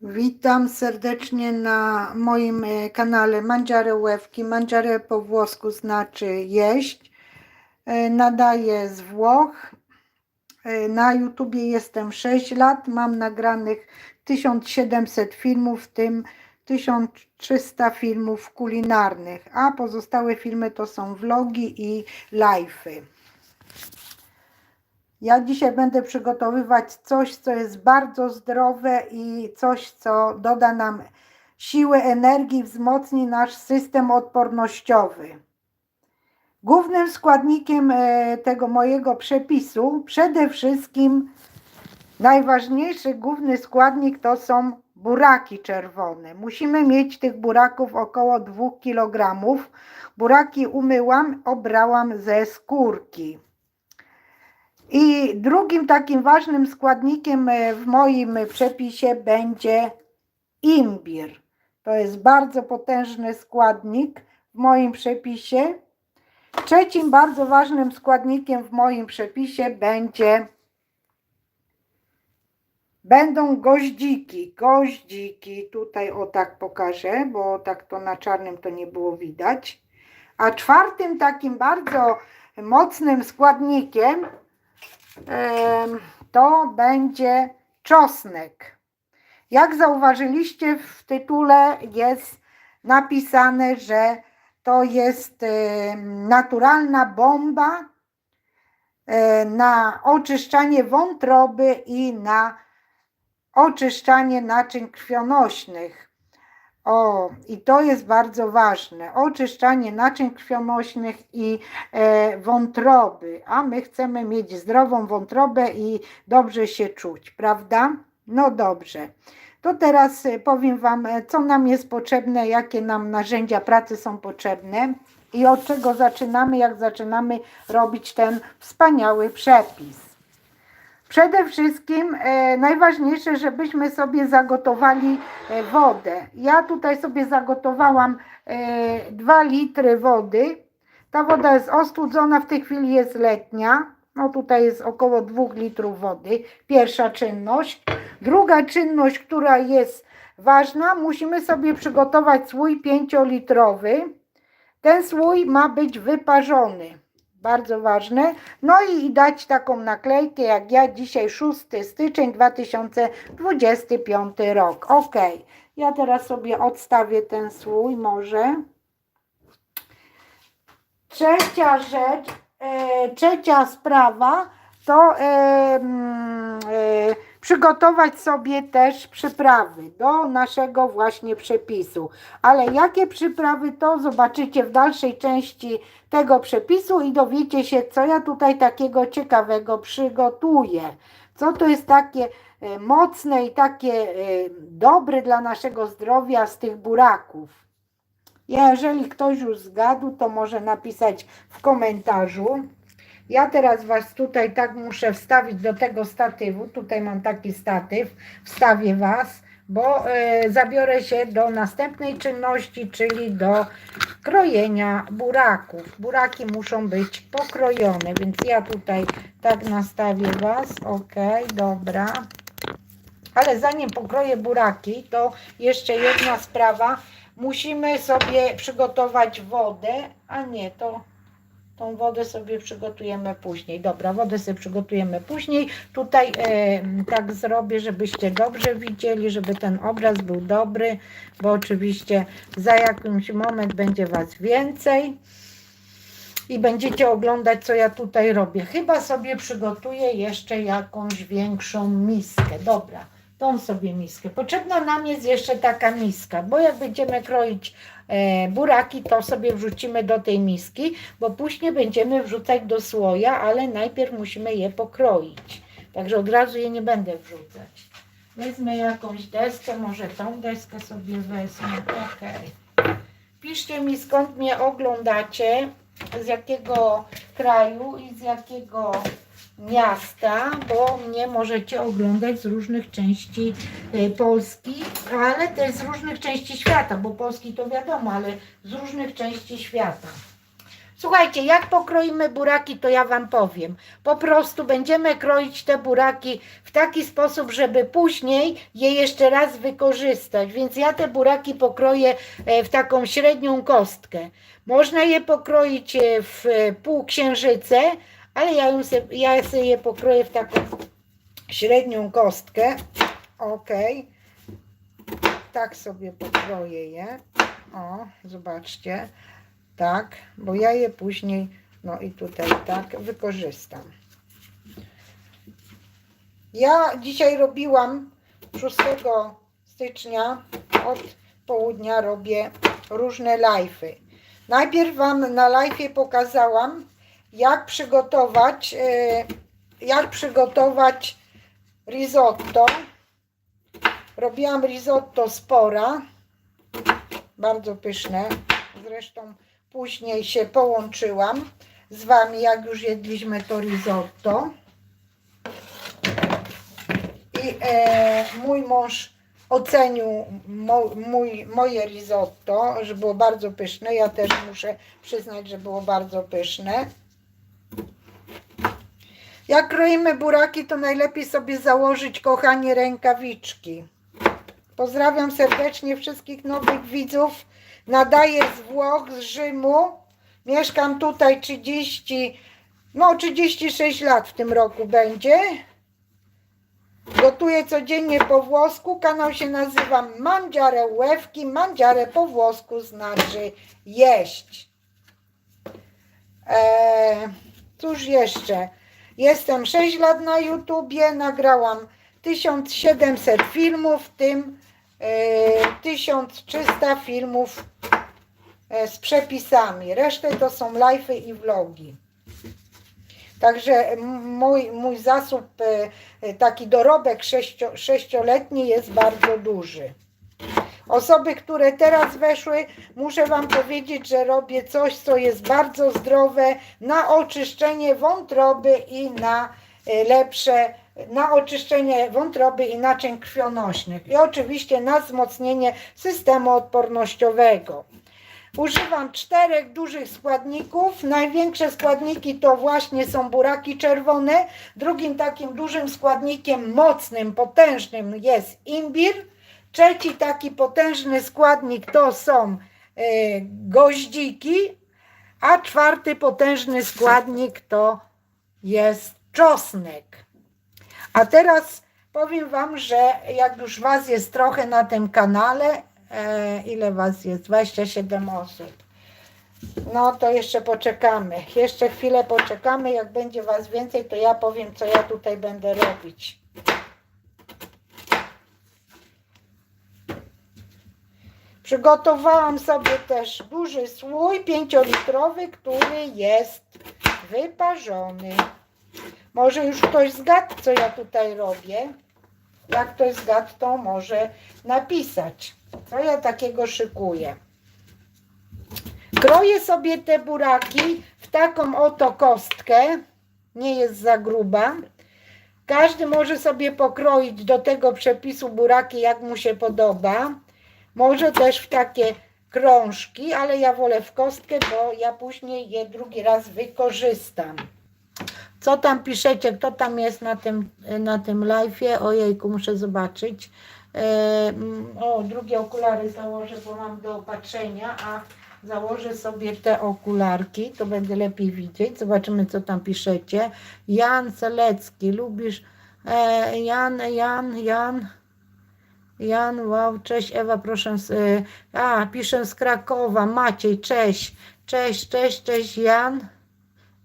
Witam serdecznie na moim kanale Mangiare Łewki. Mangiare po włosku znaczy jeść. Nadaję z Włoch. Na YouTubie jestem 6 lat. Mam nagranych 1700 filmów, w tym 1300 filmów kulinarnych, a pozostałe filmy to są vlogi i live'y. Ja dzisiaj będę przygotowywać coś, co jest bardzo zdrowe i coś, co doda nam siły, energii, wzmocni nasz system odpornościowy. Głównym składnikiem tego mojego przepisu, przede wszystkim najważniejszy główny składnik to są buraki czerwone. Musimy mieć tych buraków około 2 kg. Buraki umyłam, obrałam ze skórki. I drugim takim ważnym składnikiem w moim przepisie będzie imbir. To jest bardzo potężny składnik w moim przepisie. Trzecim bardzo ważnym składnikiem w moim przepisie będą goździki. Goździki, tutaj o tak pokażę, bo tak to na czarnym to nie było widać. A czwartym takim bardzo mocnym składnikiem to będzie czosnek. Jak zauważyliście, w tytule jest napisane, że to jest naturalna bomba na oczyszczanie wątroby i na oczyszczanie naczyń krwionośnych. I to jest bardzo ważne. Oczyszczanie naczyń krwionośnych i wątroby. A my chcemy mieć zdrową wątrobę i dobrze się czuć, prawda? No dobrze. To teraz powiem Wam, co nam jest potrzebne, jakie nam narzędzia pracy są potrzebne i od czego zaczynamy, jak zaczynamy robić ten wspaniały przepis. Przede wszystkim najważniejsze, żebyśmy sobie zagotowali wodę. Ja tutaj sobie zagotowałam 2 litry wody. Ta woda jest ostudzona, w tej chwili jest letnia. No tutaj jest około 2 litrów wody. Pierwsza czynność. Druga czynność, która jest ważna, musimy sobie przygotować słój 5-litrowy. Ten słój ma być wyparzony. Bardzo ważne. No i dać taką naklejkę jak ja dzisiaj 6 styczeń 2025 rok. Ok. Ja teraz sobie odstawię ten słój może. Trzecia sprawa to przygotować sobie też przyprawy do naszego właśnie przepisu. Ale jakie przyprawy, to zobaczycie w dalszej części tego przepisu i dowiecie się, co ja tutaj takiego ciekawego przygotuję. Co to jest takie mocne i takie dobre dla naszego zdrowia z tych buraków. Jeżeli ktoś już zgadł, to może napisać w komentarzu. Ja teraz Was tutaj tak muszę wstawić do tego statywu. Tutaj mam taki statyw. Wstawię Was, bo zabiorę się do następnej czynności, czyli do krojenia buraków. Buraki muszą być pokrojone, więc ja tutaj tak nastawię Was. Ok, dobra. Ale zanim pokroję buraki, to jeszcze jedna sprawa. Musimy sobie przygotować wodę, a nie, tą wodę sobie przygotujemy później. Dobra, wodę sobie przygotujemy później. Tutaj tak zrobię, żebyście dobrze widzieli, żeby ten obraz był dobry, bo oczywiście za jakiś moment będzie Was więcej i będziecie oglądać, co ja tutaj robię. Chyba sobie przygotuję jeszcze jakąś większą miskę. Dobra, tą sobie miskę. Potrzebna nam jest jeszcze taka miska, bo jak będziemy kroić buraki, to sobie wrzucimy do tej miski, bo później będziemy wrzucać do słoja, ale najpierw musimy je pokroić. Także od razu je nie będę wrzucać. Wezmę jakąś deskę, może tą deskę sobie wezmę. Ok. Piszcie mi, skąd mnie oglądacie, z jakiego kraju i z jakiego miasta, bo mnie możecie oglądać z różnych części Polski, ale też z różnych części świata, bo Polski to wiadomo, ale z różnych części świata. Słuchajcie, jak pokroimy buraki, to ja Wam powiem. Po prostu będziemy kroić te buraki w taki sposób, żeby później je jeszcze raz wykorzystać. Więc ja te buraki pokroję w taką średnią kostkę. Można je pokroić w półksiężyce, ale ja sobie je pokroję w taką średnią kostkę. Ok. Tak sobie pokroję je. O, zobaczcie. Tak, bo ja je później, no i tutaj tak, wykorzystam. Ja dzisiaj robiłam 6 stycznia od południa robię różne live'y. Najpierw Wam na live'ie pokazałam, jak przygotować risotto. Robiłam risotto z pora, bardzo pyszne. Zresztą później się połączyłam z Wami, jak już jedliśmy to risotto. I mój mąż ocenił moje risotto, że było bardzo pyszne. Ja też muszę przyznać, że było bardzo pyszne. Jak kroimy buraki, to najlepiej sobie założyć, kochani, rękawiczki. Pozdrawiam serdecznie wszystkich nowych widzów. Nadaję z Włoch, z Rzymu. Mieszkam tutaj 36 lat w tym roku będzie. Gotuję codziennie po włosku. Kanał się nazywa Mangiare Łewki. Mangiare po włosku znaczy jeść. Cóż jeszcze? Jestem 6 lat na YouTubie. Nagrałam 1700 filmów, w tym 1300 filmów z przepisami. Resztę to są live'y i vlogi. Także mój zasób, taki dorobek 6-letni jest bardzo duży. Osoby, które teraz weszły, muszę Wam powiedzieć, że robię coś, co jest bardzo zdrowe na oczyszczenie wątroby i na oczyszczenie wątroby i naczyń krwionośnych i oczywiście na wzmocnienie systemu odpornościowego. Używam 4 dużych składników. Największe składniki to właśnie są buraki czerwone. Drugim takim dużym składnikiem, mocnym, potężnym jest imbir. Trzeci taki potężny składnik to są goździki, a 4 potężny składnik to jest czosnek. A teraz powiem Wam, że jak już Was jest trochę na tym kanale, ile Was jest? 27 osób. No to jeszcze poczekamy. Jeszcze chwilę poczekamy. Jak będzie Was więcej, to ja powiem, co ja tutaj będę robić. Przygotowałam sobie też duży słój 5-litrowy, który jest wyparzony. Może już ktoś zgadł, co ja tutaj robię. Jak ktoś zgadł, to może napisać, co ja takiego szykuję. Kroję sobie te buraki w taką oto kostkę. Nie jest za gruba. Każdy może sobie pokroić do tego przepisu buraki, jak mu się podoba. Może też w takie krążki, ale ja wolę w kostkę, bo ja później je drugi raz wykorzystam. Co tam piszecie? Kto tam jest na tym live'ie? Ojejku, muszę zobaczyć. Drugie okulary założę, bo mam do opatrzenia, a założę sobie te okularki, to będę lepiej widzieć. Zobaczymy, co tam piszecie. Jan Selecki, lubisz? Jan, wow, cześć Ewa, proszę. Piszę z Krakowa. Maciej, cześć. Cześć Jan.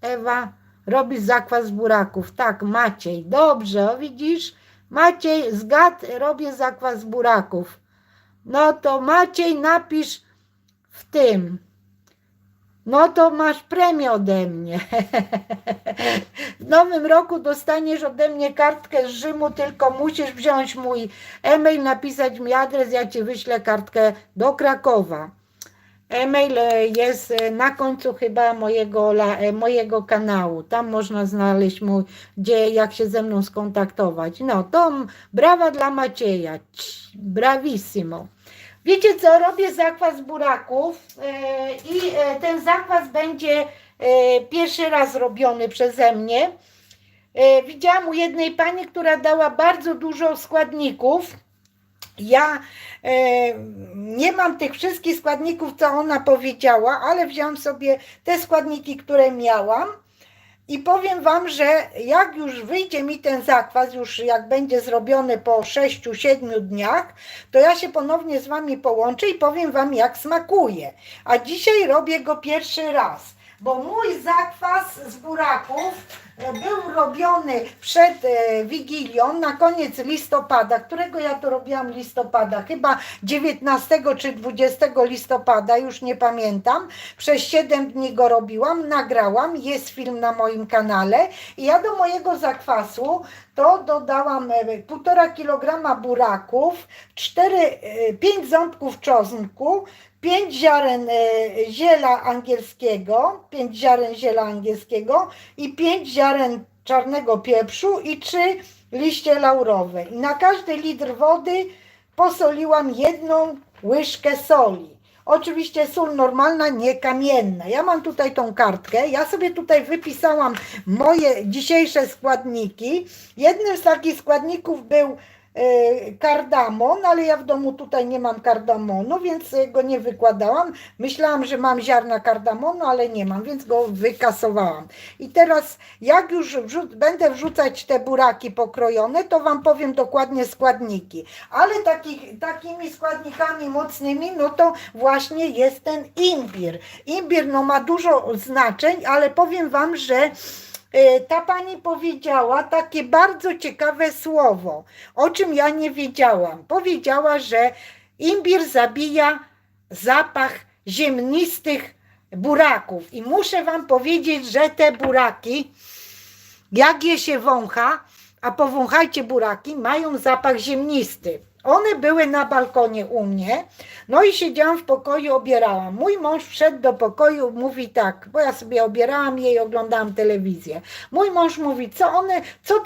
Ewa, robisz zakwas z buraków. Tak, Maciej, dobrze, widzisz? Maciej, zgadł, robię zakwas z buraków. No to Maciej, napisz w tym. No to masz premię ode mnie. W nowym roku dostaniesz ode mnie kartkę z Rzymu, tylko musisz wziąć mój e-mail, napisać mi adres, ja Ci wyślę kartkę do Krakowa. E-mail jest na końcu chyba mojego kanału. Tam można znaleźć jak się ze mną skontaktować. No to brawa dla Macieja. Bravissimo. Wiecie co, robię zakwas buraków i ten zakwas będzie pierwszy raz robiony przeze mnie. Widziałam u jednej pani, która dała bardzo dużo składników. Ja nie mam tych wszystkich składników, co ona powiedziała, ale wziąłam sobie te składniki, które miałam. I powiem wam, że jak już wyjdzie mi ten zakwas, już jak będzie zrobiony po 6-7 dniach, to ja się ponownie z wami połączę i powiem wam, jak smakuje. A dzisiaj robię go pierwszy raz, bo mój zakwas z buraków był robiony przed Wigilią, na koniec listopada, którego ja to robiłam listopada, chyba 19 czy 20 listopada, już nie pamiętam. Przez 7 dni go robiłam, nagrałam, jest film na moim kanale i ja do mojego zakwasu to dodałam 1,5 kg buraków, 5 ząbków czosnku, 5 ziaren ziela angielskiego, 5 ziaren ziela angielskiego i 5 ziaren czarnego pieprzu i 3 liście laurowe. I na każdy litr wody posoliłam 1 łyżkę soli. Oczywiście sól normalna, nie kamienna. Ja mam tutaj tą kartkę, ja sobie tutaj wypisałam moje dzisiejsze składniki. Jednym z takich składników był kardamon, ale ja w domu tutaj nie mam kardamonu, więc go nie wykładałam. Myślałam, że mam ziarna kardamonu, ale nie mam, więc go wykasowałam. I teraz jak już będę wrzucać te buraki pokrojone, to wam powiem dokładnie składniki. Ale takimi składnikami mocnymi, no to właśnie jest ten imbir. Imbir no ma dużo znaczeń, ale powiem wam, że ta pani powiedziała takie bardzo ciekawe słowo, o czym ja nie wiedziałam. Powiedziała, że imbir zabija zapach ziemnistych buraków. I muszę wam powiedzieć, że te buraki, jak je się wącha, a powąchajcie buraki, mają zapach ziemnisty. One były na balkonie u mnie, no i siedziałam w pokoju, obierałam. Mój mąż wszedł do pokoju, mówi tak, bo ja sobie obierałam je i oglądałam telewizję. Mój mąż mówi, co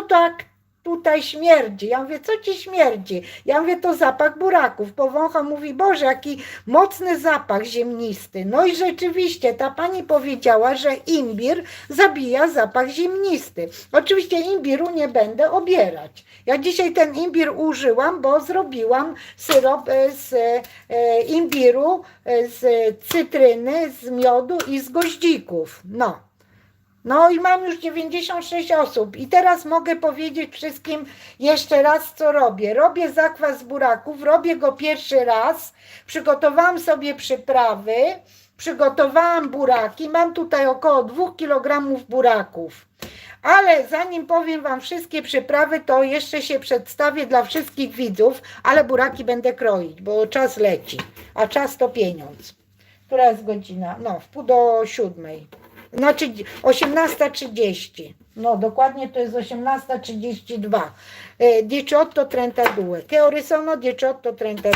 tak tutaj śmierdzi? Ja mówię, co ci śmierdzi? Ja mówię, to zapach buraków. Powącha, mówi, Boże, jaki mocny zapach ziemnisty. No i rzeczywiście ta pani powiedziała, że imbir zabija zapach ziemnisty. Oczywiście imbiru nie będę obierać. Ja dzisiaj ten imbir użyłam, bo zrobiłam syrop z imbiru, z cytryny, z miodu i z goździków. No i mam już 96 osób i teraz mogę powiedzieć wszystkim jeszcze raz, co robię. Robię zakwas z buraków, robię go pierwszy raz, przygotowałam sobie przyprawy, przygotowałam buraki, mam tutaj około 2 kg buraków. Ale zanim powiem wam wszystkie przyprawy, to jeszcze się przedstawię dla wszystkich widzów, ale buraki będę kroić, bo czas leci, a czas to pieniądz. Która jest godzina? No, 6:30. Znaczy 18:30. No dokładnie to jest 18:32. 18:32. Che ore sono 18:32.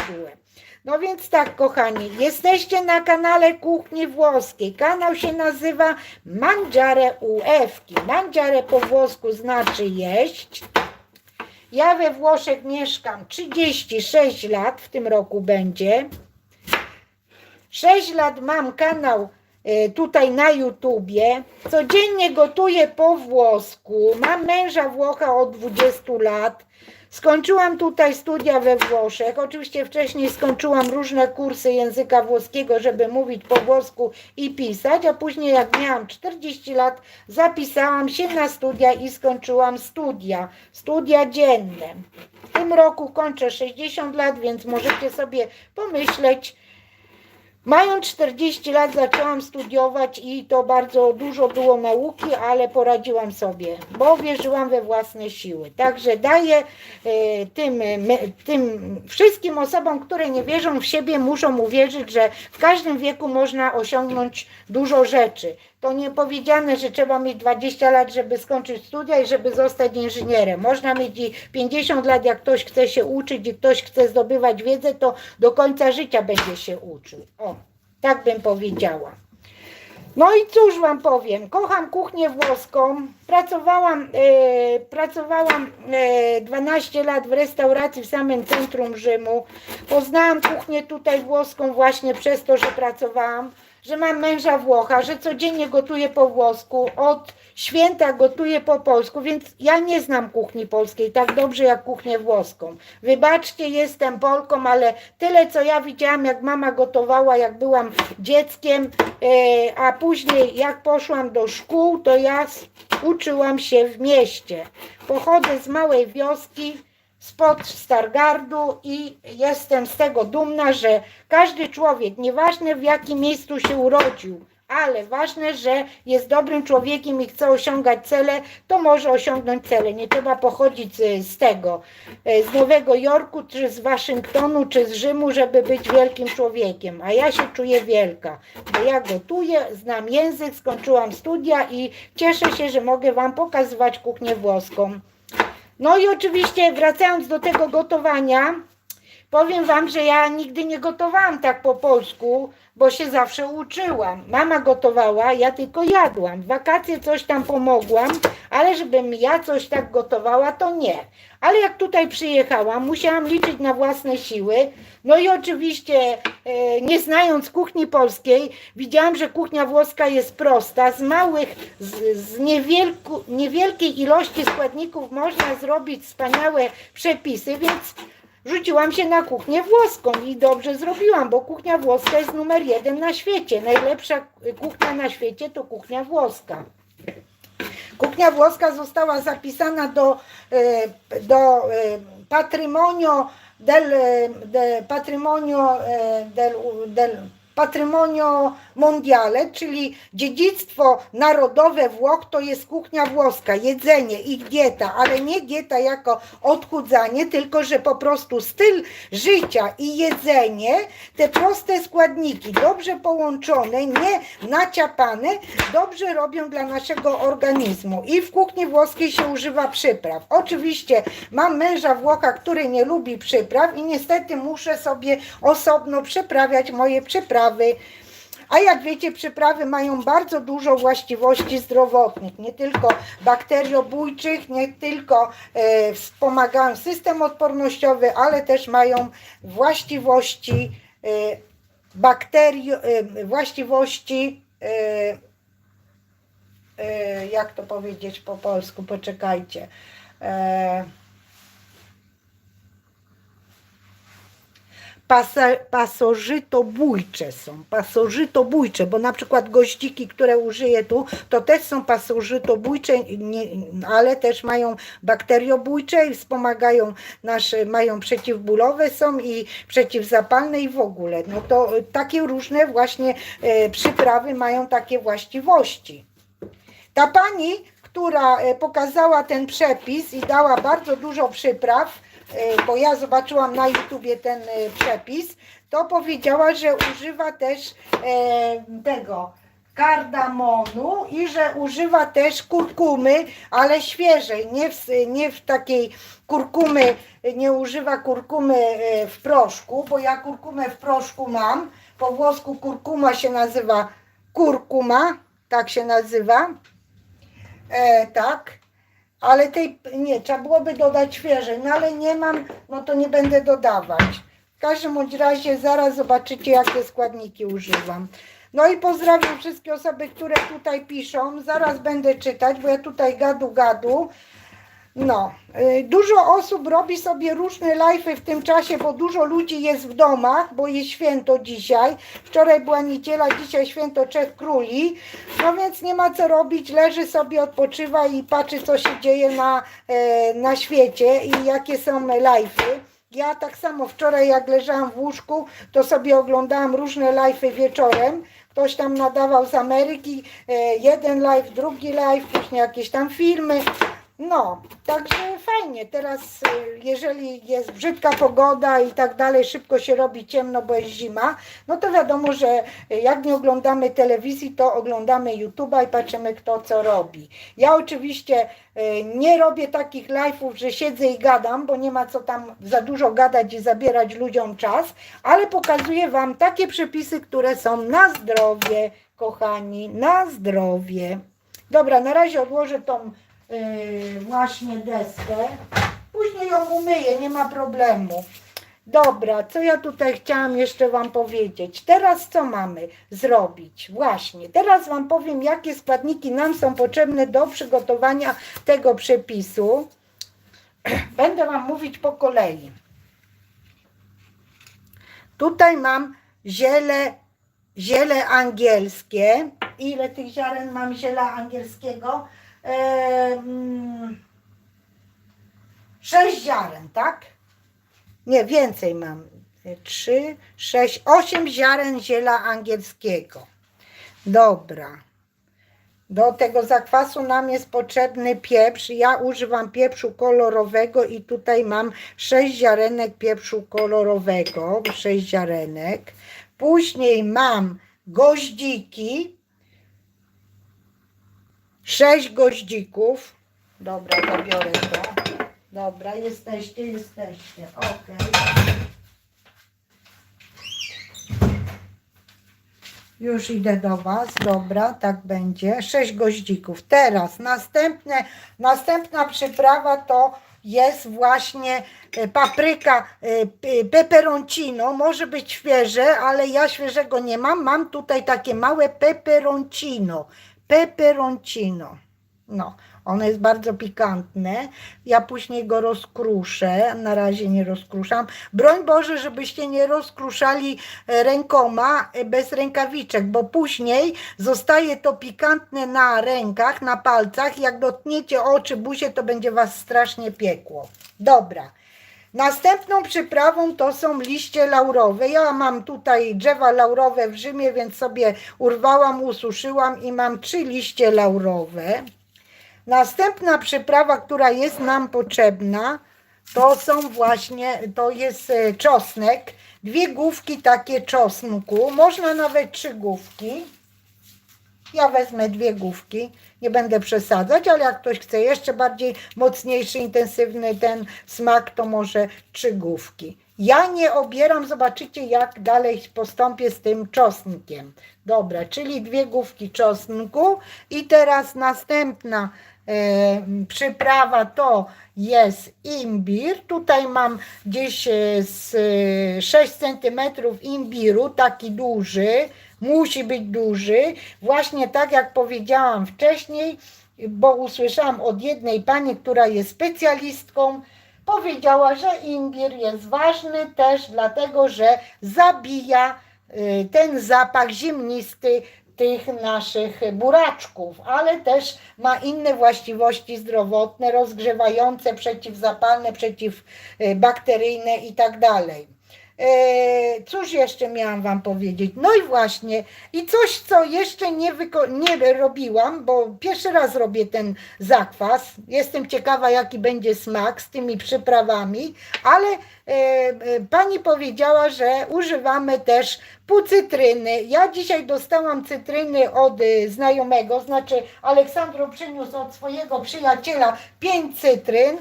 No więc tak, kochani, jesteście na kanale Kuchni Włoskiej. Kanał się nazywa Mangiare UEFki. Mangiare po włosku znaczy jeść. Ja we Włoszech mieszkam 36 lat, w tym roku będzie. 6 lat mam kanał tutaj na YouTubie. Codziennie gotuję po włosku. Mam męża Włocha od 20 lat. Skończyłam tutaj studia we Włoszech. Oczywiście wcześniej skończyłam różne kursy języka włoskiego, żeby mówić po włosku i pisać, a później jak miałam 40 lat, zapisałam się na studia i skończyłam studia dzienne. W tym roku kończę 60 lat, więc możecie sobie pomyśleć, mając 40 lat zaczęłam studiować i to bardzo dużo było nauki, ale poradziłam sobie, bo wierzyłam we własne siły. Także daję tym wszystkim osobom, które nie wierzą w siebie, muszą uwierzyć, że w każdym wieku można osiągnąć dużo rzeczy. To nie powiedziane, że trzeba mieć 20 lat, żeby skończyć studia i żeby zostać inżynierem. Można mieć i 50 lat, jak ktoś chce się uczyć i ktoś chce zdobywać wiedzę, to do końca życia będzie się uczył. O, tak bym powiedziała. No i cóż wam powiem, kocham kuchnię włoską, pracowałam 12 lat w restauracji w samym centrum Rzymu, poznałam kuchnię tutaj włoską właśnie przez to, że pracowałam, że mam męża Włocha, że codziennie gotuję po włosku, od święta gotuję po polsku, więc ja nie znam kuchni polskiej tak dobrze jak kuchnię włoską. Wybaczcie, jestem Polką, ale tyle co ja widziałam, jak mama gotowała, jak byłam dzieckiem, a później jak poszłam do szkół, to ja uczyłam się w mieście. Pochodzę z małej wioski, spod Stargardu i jestem z tego dumna, że każdy człowiek, nieważne w jakim miejscu się urodził, ale ważne, że jest dobrym człowiekiem i chce osiągać cele, to może osiągnąć cele. Nie trzeba pochodzić z Nowego Jorku, czy z Waszyngtonu, czy z Rzymu, żeby być wielkim człowiekiem. A ja się czuję wielka, bo ja gotuję, znam język, skończyłam studia i cieszę się, że mogę wam pokazywać kuchnię włoską. No i oczywiście wracając do tego gotowania, powiem wam, że ja nigdy nie gotowałam tak po polsku, bo się zawsze uczyłam. Mama gotowała, ja tylko jadłam. W wakacje coś tam pomogłam, ale żebym ja coś tak gotowała, to nie. Ale jak tutaj przyjechałam, musiałam liczyć na własne siły. No i oczywiście, nie znając kuchni polskiej, widziałam, że kuchnia włoska jest prosta. Z niewielkiej ilości składników można zrobić wspaniałe przepisy, więc rzuciłam się na kuchnię włoską i dobrze zrobiłam, bo kuchnia włoska jest numer 1 na świecie. Najlepsza kuchnia na świecie to kuchnia włoska. Kuchnia włoska została zapisana do Patrimonio Mondiale, czyli dziedzictwo narodowe Włoch, to jest kuchnia włoska, jedzenie, ich dieta, ale nie dieta jako odchudzanie, tylko że po prostu styl życia i jedzenie, te proste składniki, dobrze połączone, nie naciapane, dobrze robią dla naszego organizmu. I w kuchni włoskiej się używa przypraw. Oczywiście mam męża Włocha, który nie lubi przypraw i niestety muszę sobie osobno przyprawiać moje przyprawy. A jak wiecie, przyprawy mają bardzo dużo właściwości zdrowotnych, nie tylko bakteriobójczych, nie tylko wspomagają system odpornościowy, ale też mają właściwości jak to powiedzieć po polsku, poczekajcie. Pasożytobójcze są, pasożytobójcze, bo na przykład goździki, które użyję tu, to też są pasożytobójcze, ale też mają bakteriobójcze i wspomagają mają przeciwbólowe są i przeciwzapalne i w ogóle. No to takie różne właśnie przyprawy mają takie właściwości. Ta pani, która pokazała ten przepis i dała bardzo dużo przypraw, bo ja zobaczyłam na YouTubie ten przepis, to powiedziała, że używa też tego kardamonu i że używa też kurkumy, ale świeżej, nie w takiej kurkumy, nie używa kurkumy w proszku, bo ja kurkumę w proszku mam, po włosku kurkuma się nazywa kurkuma, tak się nazywa, tak. Ale tej nie, trzeba byłoby dodać świeżej, no ale nie mam, no to nie będę dodawać. W każdym bądź razie zaraz zobaczycie, jakie składniki używam. No i pozdrawiam wszystkie osoby, które tutaj piszą. Zaraz będę czytać, bo ja tutaj gadu. No, dużo osób robi sobie różne live'y w tym czasie, bo dużo ludzi jest w domach, bo jest święto dzisiaj. Wczoraj była niedziela, dzisiaj święto Trzech Króli. No więc nie ma co robić, leży sobie, odpoczywa i patrzy, co się dzieje na świecie i jakie są live'y. Ja tak samo wczoraj, jak leżałam w łóżku, to sobie oglądałam różne live'y wieczorem. Ktoś tam nadawał z Ameryki, jeden live, drugi live, później jakieś tam filmy. No, także fajnie. Teraz, jeżeli jest brzydka pogoda i tak dalej, szybko się robi ciemno, bo jest zima, no to wiadomo, że jak nie oglądamy telewizji, to oglądamy YouTube'a i patrzymy, kto co robi. Ja oczywiście nie robię takich live'ów, że siedzę i gadam, bo nie ma co tam za dużo gadać i zabierać ludziom czas, ale pokazuję Wam takie przepisy, które są na zdrowie, kochani, na zdrowie. Dobra, na razie odłożę tą właśnie deskę. Później ją umyję, nie ma problemu. Dobra, co ja tutaj chciałam jeszcze Wam powiedzieć. Teraz co mamy zrobić? Właśnie, teraz Wam powiem, jakie składniki nam są potrzebne do przygotowania tego przepisu. Będę Wam mówić po kolei. Tutaj mam ziele angielskie. Ile tych ziaren mam ziela angielskiego? 6 ziaren, tak? Nie, więcej mam. 3, 6, 8 ziaren ziela angielskiego. Dobra. Do tego zakwasu nam jest potrzebny pieprz. Ja używam pieprzu kolorowego i tutaj mam 6 ziarenek pieprzu kolorowego. 6 ziarenek. Później mam goździki. 6 goździków. Dobra, zabiorę to. Dobra, jesteście. Ok. Już idę do Was. Dobra, tak będzie. 6 goździków. Teraz następna przyprawa to jest właśnie papryka peperoncino. Może być świeże, ale ja świeżego nie mam. Mam tutaj takie małe peperoncino. No, ono jest bardzo pikantne. Ja później go rozkruszę. Na razie nie rozkruszam. Broń Boże, żebyście nie rozkruszali rękoma bez rękawiczek, bo później zostaje to pikantne na rękach, na palcach. Jak dotkniecie oczy, buzię, to będzie Was strasznie piekło. Dobra. Następną przyprawą to są liście laurowe. Ja mam tutaj drzewa laurowe w Rzymie, więc sobie urwałam, ususzyłam i mam 3 liście laurowe. Następna przyprawa, która jest nam potrzebna, to jest czosnek. 2 główki takie czosnku, można nawet 3 główki. Ja wezmę 2 główki, nie będę przesadzać, ale jak ktoś chce jeszcze bardziej mocniejszy, intensywny ten smak, to może 3 główki. Ja nie obieram, zobaczycie jak dalej postąpię z tym czosnkiem. Dobra, czyli 2 główki czosnku i teraz następna przyprawa to jest imbir. Tutaj mam gdzieś z 6 cm imbiru, taki duży. Musi być duży, właśnie tak jak powiedziałam wcześniej, bo usłyszałam od jednej pani, która jest specjalistką, powiedziała, że imbir jest ważny też dlatego, że zabija ten zapach ziemnisty tych naszych buraczków, ale też ma inne właściwości zdrowotne, rozgrzewające, przeciwzapalne, przeciwbakteryjne i tak dalej. Cóż jeszcze miałam Wam powiedzieć? No i właśnie, i coś, co jeszcze nie robiłam, bo pierwszy raz robię ten zakwas. Jestem ciekawa, jaki będzie smak z tymi przyprawami, ale pani powiedziała, że używamy też pół cytryny. Ja dzisiaj dostałam cytryny od znajomego, znaczy Aleksandro przyniósł od swojego przyjaciela 5 cytryn.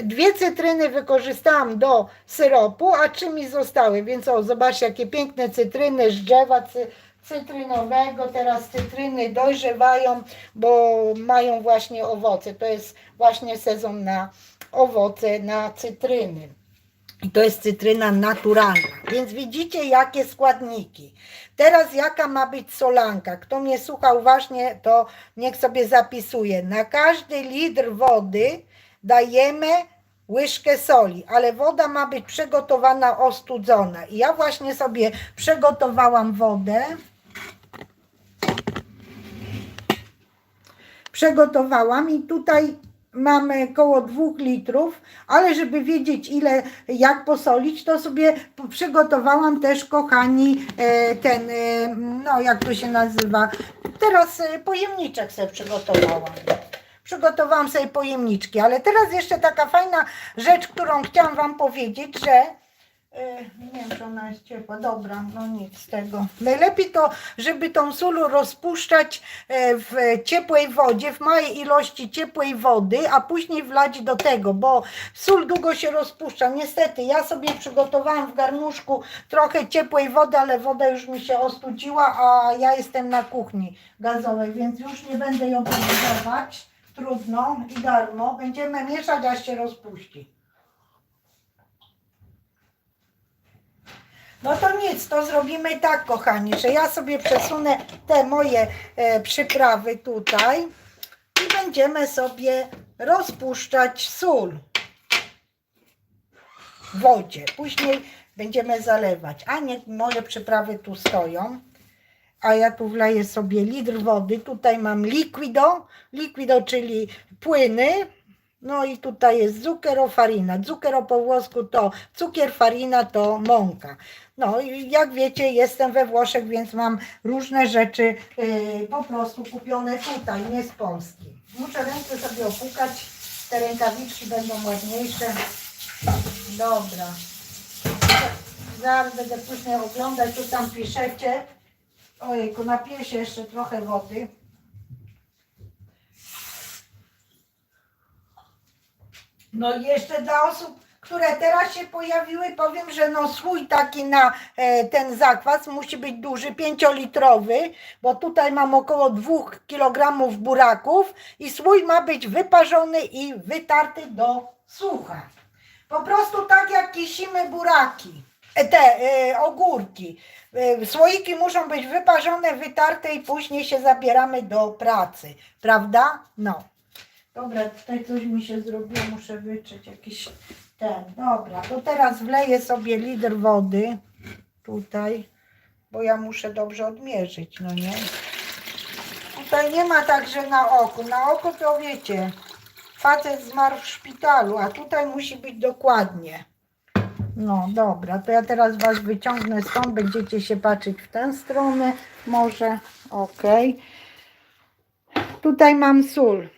2 cytryny wykorzystałam do syropu, a 3 mi zostały, więc o, zobaczcie jakie piękne cytryny z drzewa cytrynowego. Teraz cytryny dojrzewają, bo mają właśnie owoce. To jest właśnie sezon na owoce, na cytryny. I to jest cytryna naturalna. Więc widzicie jakie składniki. Teraz jaka ma być solanka? Kto mnie słucha uważnie, to niech sobie zapisuje. Na każdy litr wody dajemy łyżkę soli, ale woda ma być przygotowana, ostudzona. I ja właśnie sobie przygotowałam wodę. Przygotowałam i tutaj mamy około 2 litrów, ale żeby wiedzieć jak posolić, to sobie przygotowałam też, kochani, jak to się nazywa, teraz pojemniczek sobie przygotowałam. przygotowałam sobie pojemniczki. Ale teraz jeszcze taka fajna rzecz, którą chciałam wam powiedzieć, że nie wiem, czy ona jest ciepła. Dobra, no nic z tego. Najlepiej to, żeby tą sól rozpuszczać w ciepłej wodzie, w małej ilości ciepłej wody, a później wlać do tego, bo sól długo się rozpuszcza. Niestety, ja sobie przygotowałam w garnuszku trochę ciepłej wody, ale woda już mi się ostudziła, a ja jestem na kuchni gazowej, więc już nie będę ją podgrzewać. Trudno i darmo. Będziemy mieszać, aż się rozpuści. No to nic, to zrobimy tak, kochani, że ja sobie przesunę te moje przyprawy tutaj i będziemy sobie rozpuszczać sól w wodzie. Później będziemy zalewać, a niech moje przyprawy tu stoją. A ja tu wleję sobie litr wody. Tutaj mam liquido, czyli płyny. No i tutaj jest zuccherofarina. Zucchero po włosku to cukier, farina to mąka. No i jak wiecie, jestem we Włoszech, więc mam różne rzeczy po prostu kupione tutaj, nie z Polski. Muszę ręce sobie opukać, te rękawiczki będą ładniejsze. Dobra. Zaraz będę później oglądać, co tam piszecie. Ojejku, napiję się jeszcze trochę wody. No i jeszcze dla osób, które teraz się pojawiły, powiem, że no słój taki na ten zakwas musi być duży, 5-litrowy, bo tutaj mam około 2 kg buraków i słój ma być wyparzony i wytarty do sucha. Po prostu tak jak kisimy buraki, ogórki. Słoiki muszą być wyparzone, wytarte i później się zabieramy do pracy, prawda? No. Dobra, tutaj coś mi się zrobiło, muszę wytrzeć jakiś ten. Dobra, to teraz wleję sobie litr wody tutaj, bo ja muszę dobrze odmierzyć, no nie? Tutaj nie ma tak, że na oko. Na oko to wiecie, facet zmarł w szpitalu, a tutaj musi być dokładnie. No dobra, to ja teraz was wyciągnę stąd, będziecie się patrzeć w tę stronę, może, ok. Tutaj mam sól.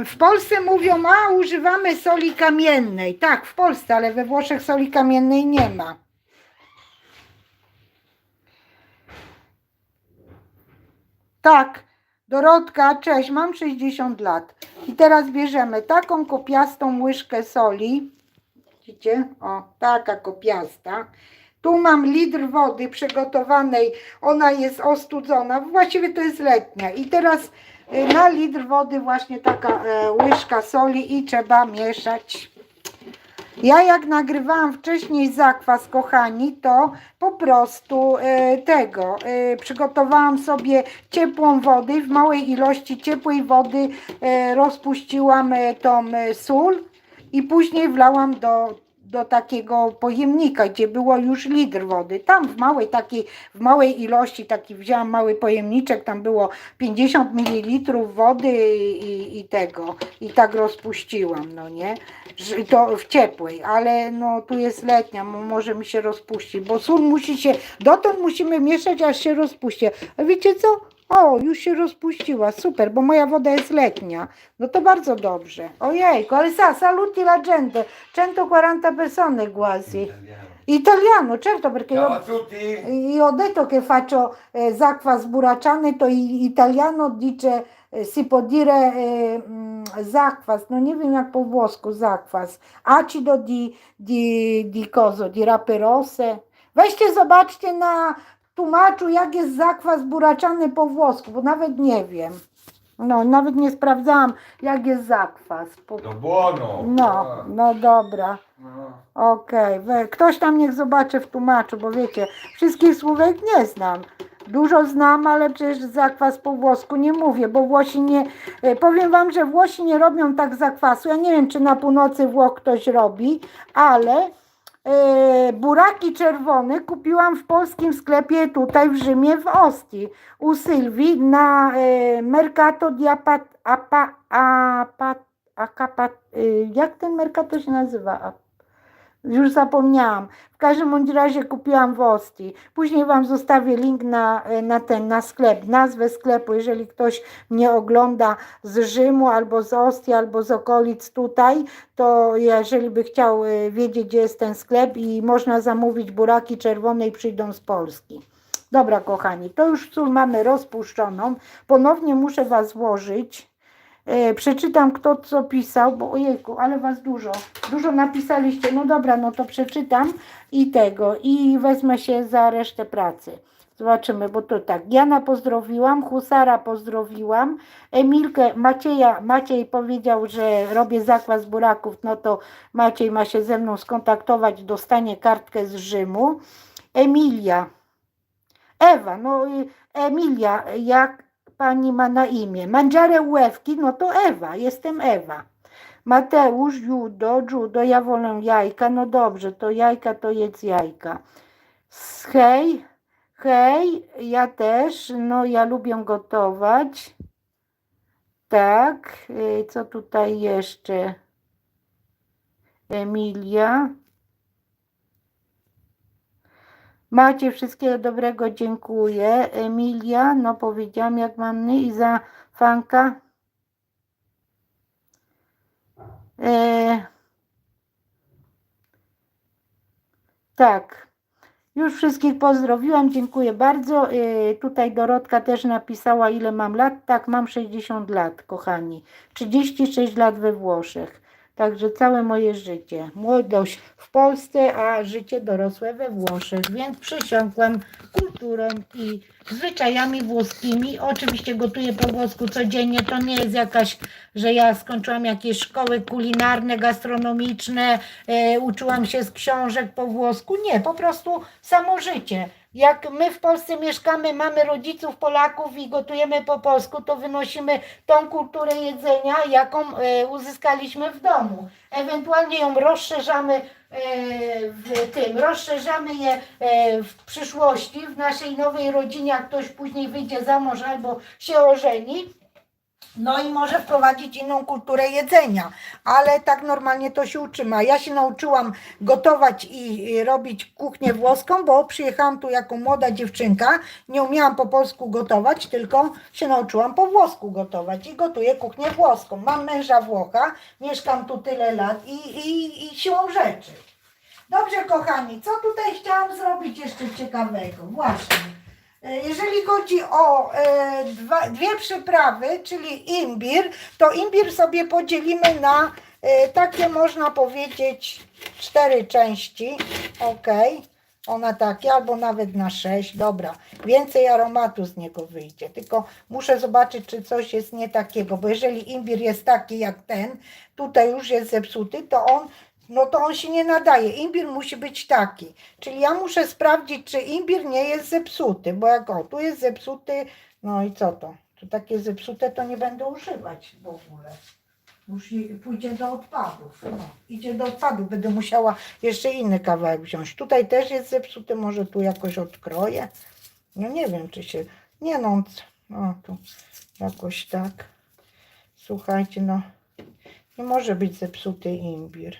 W Polsce mówią, a używamy soli kamiennej. Tak, w Polsce, ale we Włoszech soli kamiennej nie ma. Tak, Dorotka, cześć, mam 60 lat. I teraz bierzemy taką kopiastą łyżkę soli. Widzicie? O, taka kopiasta. Tu mam litr wody przygotowanej, ona jest ostudzona, właściwie to jest letnia. I teraz na litr wody właśnie taka łyżka soli i trzeba mieszać. Ja jak nagrywałam wcześniej zakwas, kochani, to po prostu przygotowałam sobie ciepłą wodę. W małej ilości ciepłej wody rozpuściłam tą sól i później wlałam do takiego pojemnika, gdzie było już litr wody. Tam w małej ilości, taki wzięłam mały pojemniczek, tam było 50 ml wody i tak rozpuściłam, no nie? To w ciepłej, ale no tu jest letnia, może mi się rozpuści, bo sól dotąd musimy mieszać, aż się rozpuści. A wiecie co? O, już się rozpuściła, super, bo moja woda jest letnia. No to bardzo dobrze. Ojejku, ale saluti la gente, 140 persone quasi. Italiano, certo, perché io ho detto che faccio zakwas buraczany, to italiano dice, si può dire zakwas, no nie wiem jak po włosku zakwas. Acido di coso, di raperose. Weźcie, zobaczcie na tłumaczu, jak jest zakwas buraczany po włosku, bo nawet nie wiem. No, nawet nie sprawdzałam, jak jest zakwas. No buono. No dobra. Okej. Ktoś tam niech zobaczy w tłumaczu, bo wiecie, wszystkich słówek nie znam. Dużo znam, ale przecież zakwas po włosku nie mówię, bo Włosi nie... Powiem wam, że Włosi nie robią tak zakwasu. Ja nie wiem, czy na północy Włoch ktoś robi, ale buraki czerwone kupiłam w polskim sklepie tutaj w Rzymie, w Ostii, u Sylwii na Mercato di jak ten Mercato się nazywa? Już zapomniałam. W każdym bądź razie kupiłam w Ostii. Później Wam zostawię link na sklep, nazwę sklepu, jeżeli ktoś mnie ogląda z Rzymu, albo z Ostii, albo z okolic tutaj, to jeżeli by chciał wiedzieć, gdzie jest ten sklep i można zamówić buraki czerwone i przyjdą z Polski. Dobra, kochani, to już sól mamy rozpuszczoną. Ponownie muszę Was włożyć. Przeczytam, kto co pisał, bo ojejku, ale Was dużo napisaliście. No dobra, no to przeczytam i wezmę się za resztę pracy. Zobaczymy, bo to tak. Jana pozdrowiłam, Husara pozdrowiłam, Emilkę, Maciej powiedział, że robię zakwas buraków, no to Maciej ma się ze mną skontaktować, dostanie kartkę z Rzymu. Ewa, no Emilia, jak pani ma na imię? Mandziare łewki, no to Ewa, jestem Ewa. Mateusz, judo, ja wolę jajka, no dobrze, to jajka, to jedz jajka. Hej, ja też, no ja lubię gotować. Tak, co tutaj jeszcze? Emilia. Macie wszystkiego dobrego, dziękuję. Emilia, no powiedziałam jak mam i za fanka. Tak, już wszystkich pozdrowiłam, dziękuję bardzo. Tutaj Dorotka też napisała, ile mam lat. Tak, mam 60 lat, kochani. 36 lat we Włoszech. Także całe moje życie. Młodość w Polsce, a życie dorosłe we Włoszech. Więc przysiągłam kulturą i zwyczajami włoskimi. Oczywiście gotuję po włosku codziennie. To nie jest jakaś, że ja skończyłam jakieś szkoły kulinarne, gastronomiczne, uczyłam się z książek po włosku. Nie, po prostu samo życie. Jak my w Polsce mieszkamy, mamy rodziców Polaków i gotujemy po polsku, to wynosimy tą kulturę jedzenia, jaką uzyskaliśmy w domu. Ewentualnie ją rozszerzamy rozszerzamy je w przyszłości, w naszej nowej rodzinie, jak ktoś później wyjdzie za mąż albo się ożeni. No i może wprowadzić inną kulturę jedzenia, ale tak normalnie to się uczymy. A ja się nauczyłam gotować i robić kuchnię włoską, bo przyjechałam tu jako młoda dziewczynka, nie umiałam po polsku gotować, tylko się nauczyłam po włosku gotować i gotuję kuchnię włoską. Mam męża Włocha, mieszkam tu tyle lat i siłą rzeczy. Dobrze, kochani, co tutaj chciałam zrobić jeszcze ciekawego? Właśnie. Jeżeli chodzi o dwie przyprawy, czyli imbir, to imbir sobie podzielimy na takie, można powiedzieć, 4 części. Ok, ona takie, albo nawet na 6. Dobra, więcej aromatu z niego wyjdzie. Tylko muszę zobaczyć, czy coś jest nie takiego, bo jeżeli imbir jest taki jak ten, tutaj już jest zepsuty, to on się nie nadaje. Imbir musi być taki. Czyli ja muszę sprawdzić, czy imbir nie jest zepsuty, bo jak tu jest zepsuty, no i co to? To takie zepsute to nie będę używać w ogóle. Już pójdzie do odpadów. No, idzie do odpadów. Będę musiała jeszcze inny kawałek wziąć. Tutaj też jest zepsuty, może tu jakoś odkroję. No nie wiem, czy się... Nie no, tu jakoś tak. Słuchajcie, no nie może być zepsuty imbir.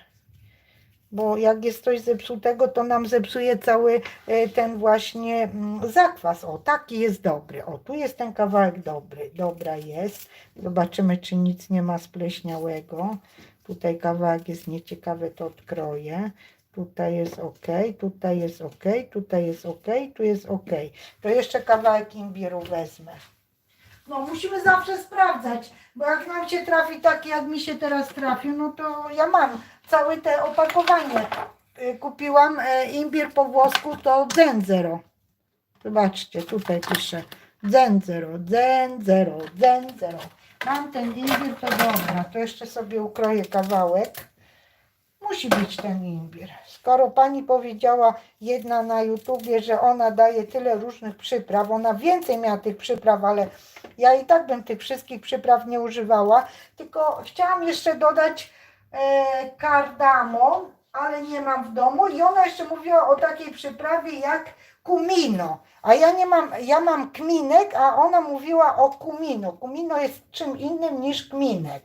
Bo jak jest coś zepsutego, to nam zepsuje cały ten właśnie zakwas. O, taki jest dobry. O, tu jest ten kawałek dobry. Dobra jest. Zobaczymy, czy nic nie ma spleśniałego. Tutaj kawałek jest nieciekawy, to odkroję. Tutaj jest ok, tutaj jest ok, tutaj jest ok, tu jest ok. To jeszcze kawałek imbiru wezmę. No, musimy zawsze sprawdzać, bo jak nam się trafi taki, jak mi się teraz trafił, no to ja mam całe te opakowanie. Kupiłam imbir po włosku, to Zenzero. Zobaczcie, tutaj piszę Zenzero. Mam ten imbir, to dobra, to jeszcze sobie ukroję kawałek. Musi być ten imbir. Skoro pani powiedziała jedna na YouTubie, że ona daje tyle różnych przypraw, ona więcej miała tych przypraw, ale ja i tak bym tych wszystkich przypraw nie używała, tylko chciałam jeszcze dodać kardamon, ale nie mam w domu i ona jeszcze mówiła o takiej przyprawie jak kumino, a ja nie mam, ja mam kminek, a ona mówiła o kumino. Kumino jest czym innym niż kminek.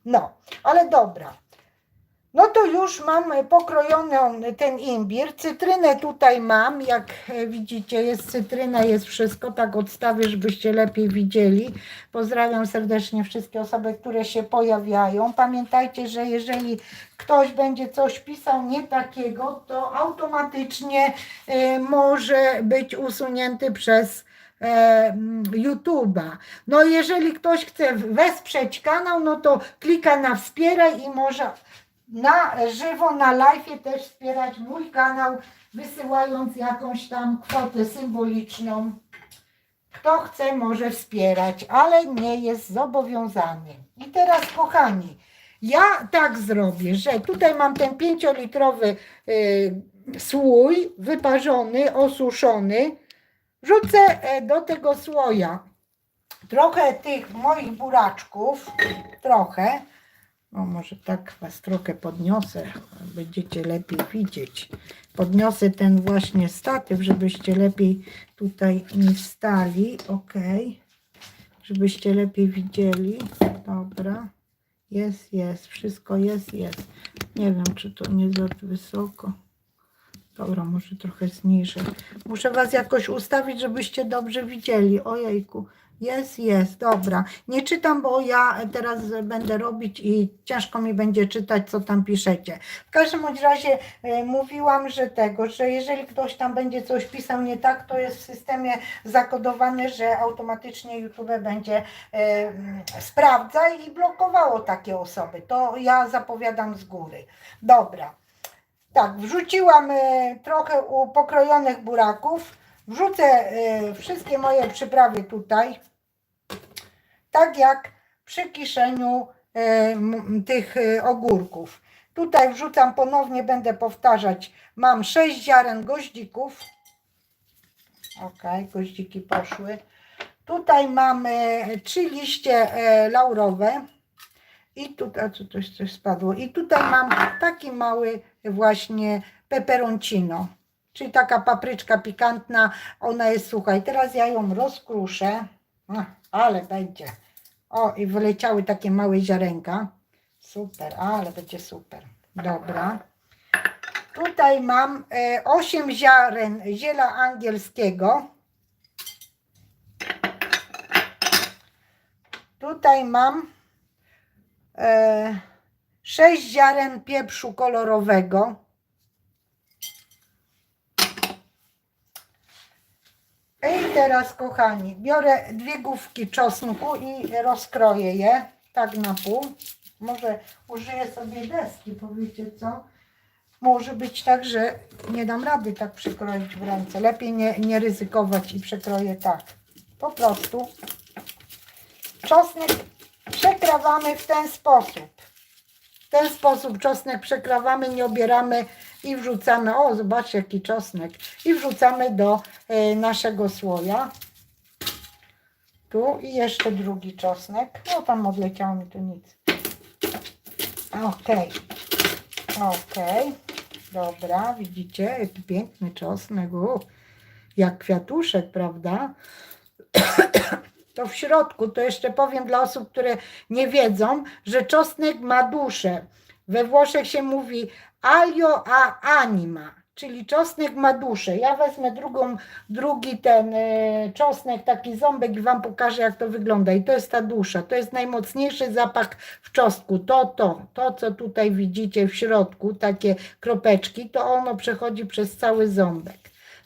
No, ale dobra. No to już mam pokrojony ten imbir, cytrynę tutaj mam, jak widzicie jest cytryna, jest wszystko, tak odstawię, żebyście lepiej widzieli. Pozdrawiam serdecznie wszystkie osoby, które się pojawiają. Pamiętajcie, że jeżeli ktoś będzie coś pisał nie takiego, to automatycznie może być usunięty przez YouTube'a. No jeżeli ktoś chce wesprzeć kanał, no to klika na wspieraj i może na żywo, na live też wspierać mój kanał, wysyłając jakąś tam kwotę symboliczną. Kto chce, może wspierać, ale nie jest zobowiązany. I teraz, kochani, ja tak zrobię, że tutaj mam ten 5-litrowy słój wyparzony, osuszony. Wrzucę do tego słoja trochę tych moich buraczków, trochę. O, może tak was trochę podniosę, będziecie lepiej widzieć. Podniosę ten właśnie statyw, żebyście lepiej tutaj mi stali. Ok, żebyście lepiej widzieli. Dobra, jest, wszystko jest. Nie wiem, czy to nie za wysoko. Dobra, może trochę zniżę. Muszę was jakoś ustawić, żebyście dobrze widzieli. Ojejku. Jest, dobra. Nie czytam, bo ja teraz będę robić i ciężko mi będzie czytać, co tam piszecie. W każdym bądź razie mówiłam, że jeżeli ktoś tam będzie coś pisał nie tak, to jest w systemie zakodowane, że automatycznie YouTube będzie sprawdza i blokowało takie osoby. To ja zapowiadam z góry. Dobra. Tak, wrzuciłam trochę pokrojonych buraków. Wrzucę wszystkie moje przyprawy tutaj, tak jak przy kiszeniu tych ogórków. Tutaj wrzucam ponownie, będę powtarzać, mam 6 ziaren goździków. Ok, goździki poszły. Tutaj mam 3 liście laurowe. I tutaj, coś spadło. I tutaj mam taki mały właśnie peperoncino, czyli taka papryczka pikantna, ona jest sucha. I teraz ja ją rozkruszę, ale będzie. O, i wyleciały takie małe ziarenka. Super, ale będzie super. Dobra. Tutaj mam 8 ziaren ziela angielskiego. Tutaj mam 6 ziaren pieprzu kolorowego. I teraz, kochani, biorę 2 główki czosnku i rozkroję je tak na pół. Może użyję sobie deski, powiecie co? Może być tak, że nie dam rady tak przekroić w ręce. Lepiej nie ryzykować i przekroję tak. Po prostu czosnek przekrawamy w ten sposób. W ten sposób czosnek przekrawamy, nie obieramy i wrzucamy. O, zobaczcie jaki czosnek. I wrzucamy do naszego słoja. Tu i jeszcze drugi czosnek. No tam odleciało mi tu nic. Ok. Dobra, widzicie, jaki piękny czosnek. Jak kwiatuszek, prawda? To w środku, to jeszcze powiem dla osób, które nie wiedzą, że czosnek ma duszę. We Włoszech się mówi aglio a anima, czyli czosnek ma duszę. Ja wezmę drugi ten czosnek, taki ząbek i wam pokażę, jak to wygląda. I to jest ta dusza, to jest najmocniejszy zapach w czosnku. To co tutaj widzicie w środku, takie kropeczki, to ono przechodzi przez cały ząbek.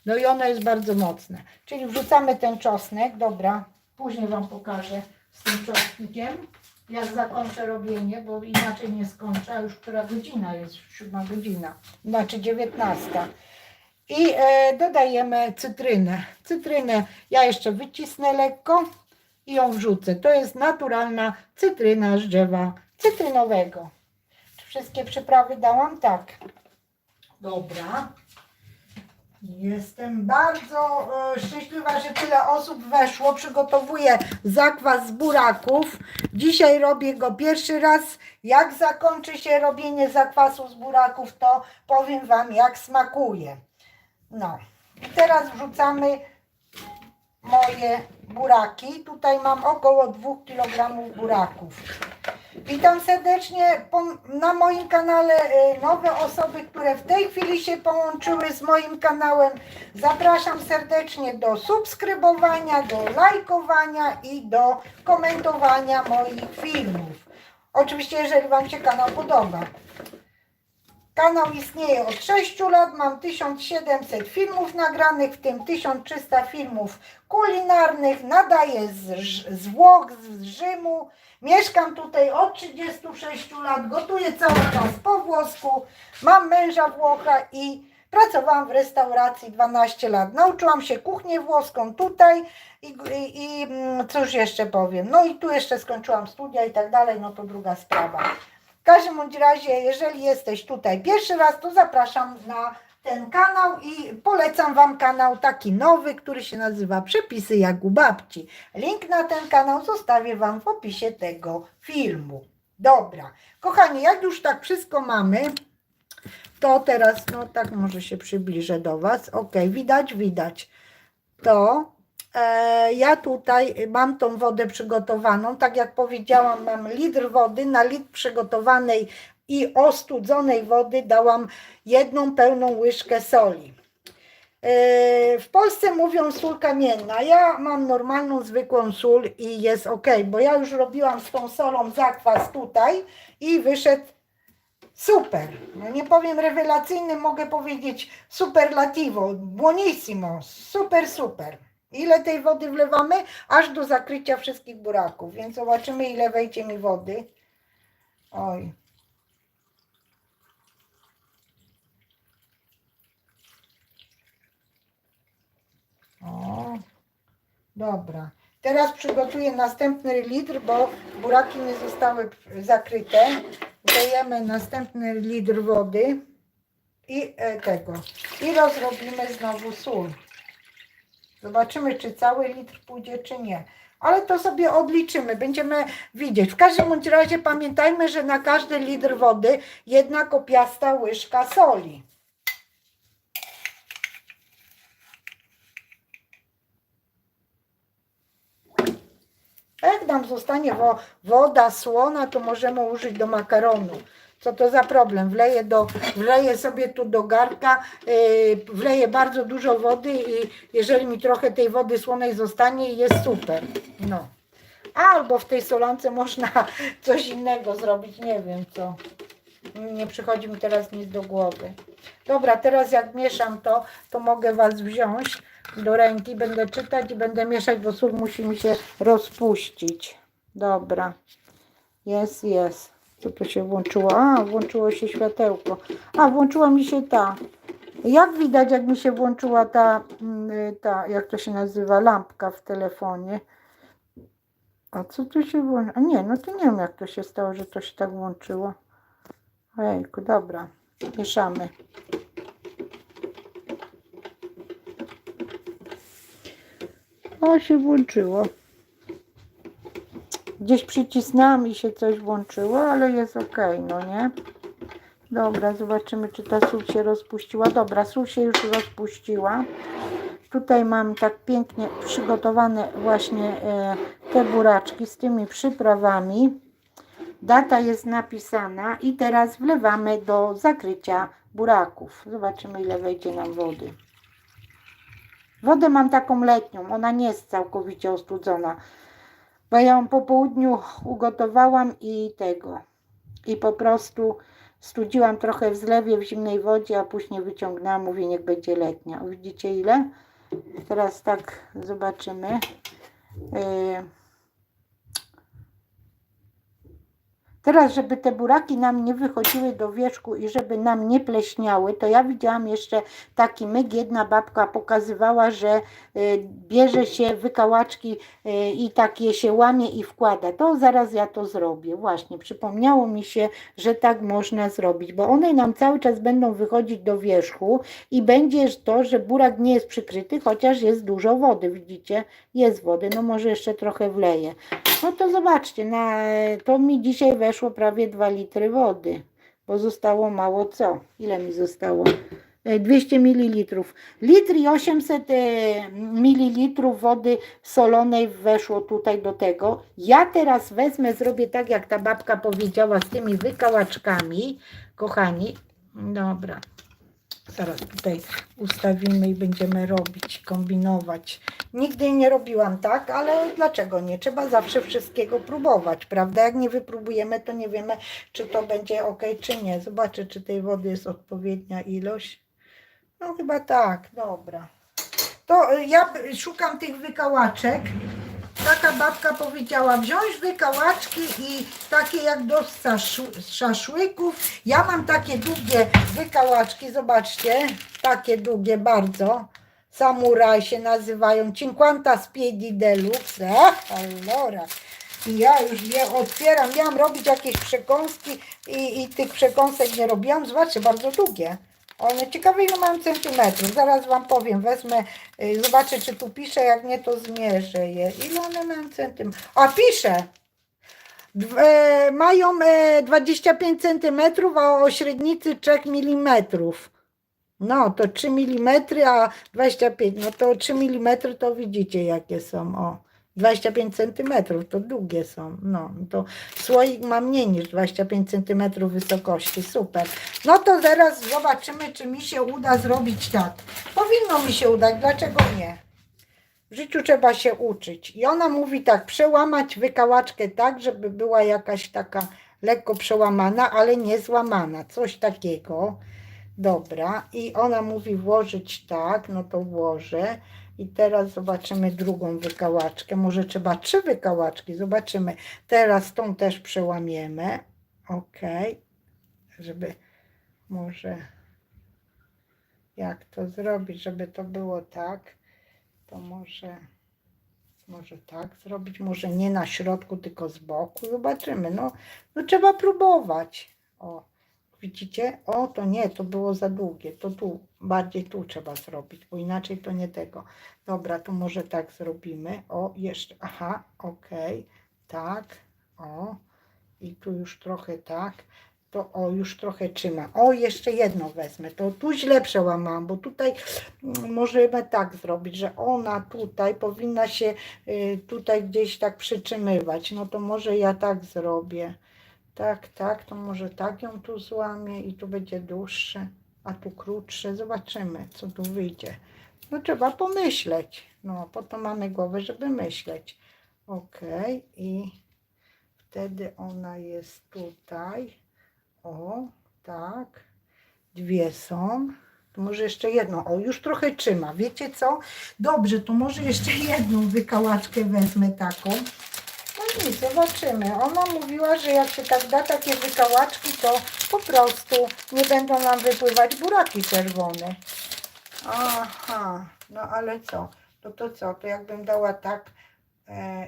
No i ono jest bardzo mocne. Czyli wrzucamy ten czosnek, dobra. Później wam pokażę z tym czosnkiem, jak zakończę robienie, bo inaczej nie skończę, a już która godzina jest, 7 godzina, znaczy 19. I dodajemy cytrynę. Cytrynę ja jeszcze wycisnę lekko i ją wrzucę. To jest naturalna cytryna z drzewa cytrynowego. Czy wszystkie przyprawy dałam? Tak. Dobra. Jestem bardzo szczęśliwa, że tyle osób weszło. Przygotowuję zakwas z buraków. Dzisiaj robię go pierwszy raz. Jak zakończy się robienie zakwasu z buraków, to powiem wam, jak smakuje. No i teraz wrzucamy moje buraki. Tutaj mam około 2 kg buraków. Witam serdecznie na moim kanale nowe osoby, które w tej chwili się połączyły z moim kanałem. Zapraszam serdecznie do subskrybowania, do lajkowania i do komentowania moich filmów. Oczywiście, jeżeli Wam się kanał podoba. Kanał istnieje od 6 lat, mam 1700 filmów nagranych, w tym 1300 filmów kulinarnych, nadaję z Włoch, z Rzymu. Mieszkam tutaj od 36 lat, gotuję cały czas po włosku, mam męża Włocha i pracowałam w restauracji 12 lat. Nauczyłam się kuchnię włoską tutaj i cóż jeszcze powiem, no i tu jeszcze skończyłam studia i tak dalej, no to druga sprawa. W każdym bądź razie, jeżeli jesteś tutaj pierwszy raz, to zapraszam na ten kanał i polecam Wam kanał taki nowy, który się nazywa Przepisy jak u babci. Link na ten kanał zostawię Wam w opisie tego filmu. Dobra, kochani, jak już tak wszystko mamy, to teraz, no tak może się przybliżę do Was. Ok, widać. To ja tutaj mam tą wodę przygotowaną. Tak jak powiedziałam, mam litr wody. Na litr przygotowanej i ostudzonej wody dałam 1 pełną łyżkę soli. W Polsce mówią sól kamienna. Ja mam normalną, zwykłą sól i jest ok, bo ja już robiłam z tą solą zakwas tutaj i wyszedł super. No nie powiem rewelacyjny, mogę powiedzieć superlativo, buonissimo, super. Ile tej wody wlewamy? Aż do zakrycia wszystkich buraków, więc zobaczymy, ile wejdzie mi wody. Oj. O, dobra. Teraz przygotuję następny litr, bo buraki nie zostały zakryte. Dajemy następny litr wody i i rozrobimy znowu sól. Zobaczymy, czy cały litr pójdzie, czy nie. Ale to sobie odliczymy, będziemy widzieć. W każdym bądź razie pamiętajmy, że na każdy litr wody 1 kopiasta łyżka soli. Jak nam zostanie woda słona, to możemy użyć do makaronu. Co to za problem? Wleję sobie tu do garnka, wleję bardzo dużo wody i jeżeli mi trochę tej wody słonej zostanie, jest super. No. Albo w tej solance można coś innego zrobić, nie wiem co. Nie przychodzi mi teraz nic do głowy. Dobra, teraz jak mieszam to mogę Was wziąć do ręki, będę czytać i będę mieszać, bo sól musi mi się rozpuścić. Dobra. Jest. Co to się włączyło? A, włączyło się światełko. A, włączyła mi się ta. Jak widać, jak mi się włączyła ta, jak to się nazywa, lampka w telefonie. A co tu się włączyło? A nie, no to nie wiem, jak to się stało, że to się tak włączyło. Ojejku, dobra. Mieszamy. O, się włączyło. Gdzieś przycisnęłam i się coś włączyło, ale jest ok, no nie? Dobra, zobaczymy, czy ta sól się rozpuściła. Dobra, sól się już rozpuściła. Tutaj mam tak pięknie przygotowane właśnie te buraczki z tymi przyprawami. Data jest napisana i teraz wlewamy do zakrycia buraków. Zobaczymy, ile wejdzie nam wody. Wodę mam taką letnią, ona nie jest całkowicie ostudzona. Bo ja ją po południu ugotowałam i po prostu studziłam trochę w zlewie w zimnej wodzie, a później wyciągnęłam, mówię, niech będzie letnia. Widzicie ile? Teraz tak zobaczymy. Teraz, żeby te buraki nam nie wychodziły do wierzchu i żeby nam nie pleśniały, to ja widziałam jeszcze taki myk. Jedna babka pokazywała, że bierze się wykałaczki i takie się łamie i wkłada. To zaraz ja to zrobię. Właśnie, przypomniało mi się, że tak można zrobić, bo one nam cały czas będą wychodzić do wierzchu i będzie to, że burak nie jest przykryty, chociaż jest dużo wody. Widzicie? Jest wody. No może jeszcze trochę wleję. No to zobaczcie, to mi dzisiaj weszło prawie 2 litry wody, bo zostało mało co. Ile mi zostało? 200 ml. Litr i 800 ml wody solonej weszło tutaj do tego. Ja teraz wezmę, zrobię tak, jak ta babka powiedziała, z tymi wykałaczkami. Kochani, dobra. Zaraz tutaj ustawimy i będziemy robić, kombinować. Nigdy nie robiłam tak, ale dlaczego nie? Trzeba zawsze wszystkiego próbować, prawda? Jak nie wypróbujemy, to nie wiemy, czy to będzie ok, czy nie. Zobaczę, czy tej wody jest odpowiednia ilość. No chyba tak, dobra. To ja szukam tych wykałaczek. Taka babka powiedziała, wziąć wykałaczki i takie jak do szaszłyków. Ja mam takie długie wykałaczki, zobaczcie, takie długie bardzo. Samuraj się nazywają, 50 Spiedi Deluxe. Allora. I ja już je otwieram, miałam robić jakieś przekąski i tych przekąsek nie robiłam. Zobaczcie, bardzo długie. One ciekawe ile mają centymetrów. Zaraz wam powiem, wezmę, zobaczę czy tu pisze, jak nie to zmierzę je. Ile one mają centymetrów? A pisze! Mają 25 centymetrów, a o średnicy 3 mm. No to 3 mm, a 25, no to 3 mm to widzicie jakie są, o. 25 cm, to długie są. No, to słoik ma mniej niż 25 cm wysokości. Super. No to zaraz zobaczymy, czy mi się uda zrobić tak. Powinno mi się udać, dlaczego nie? W życiu trzeba się uczyć. I ona mówi tak, przełamać wykałaczkę tak, żeby była jakaś taka lekko przełamana, ale nie złamana. Coś takiego. Dobra. I ona mówi włożyć tak, no to włożę. I teraz zobaczymy drugą wykałaczkę. Może trzeba 3 wykałaczki. Zobaczymy. Teraz tą też przełamiemy. Ok. Żeby może jak to zrobić, żeby to było tak. To może tak zrobić. Może nie na środku, tylko z boku. Zobaczymy. No trzeba próbować. O. Widzicie? O, to nie, to było za długie. To tu, bardziej tu trzeba zrobić, bo inaczej to nie tego. Dobra, to może tak zrobimy. O, jeszcze, aha, okej. Tak, o. I tu już trochę tak. To o, już trochę trzyma. O, jeszcze jedno wezmę. To tu źle przełamałam, bo tutaj możemy tak zrobić, że ona tutaj powinna się tutaj gdzieś tak przytrzymywać. No to może ja tak zrobię. Tak, to może tak ją tu złamię i tu będzie dłuższe, a tu krótsze. Zobaczymy, co tu wyjdzie. No trzeba pomyśleć. No, po to mamy głowę, żeby myśleć. Ok, i wtedy ona jest tutaj. O, tak. 2 są. To może jeszcze jedną. O, już trochę trzyma. Wiecie co? Dobrze, to może jeszcze jedną wykałaczkę wezmę taką. No nic, zobaczymy. Ona mówiła, że jak się tak da takie wykałaczki, to po prostu nie będą nam wypływać buraki czerwone. Aha, no ale co? To co? To jakbym dała tak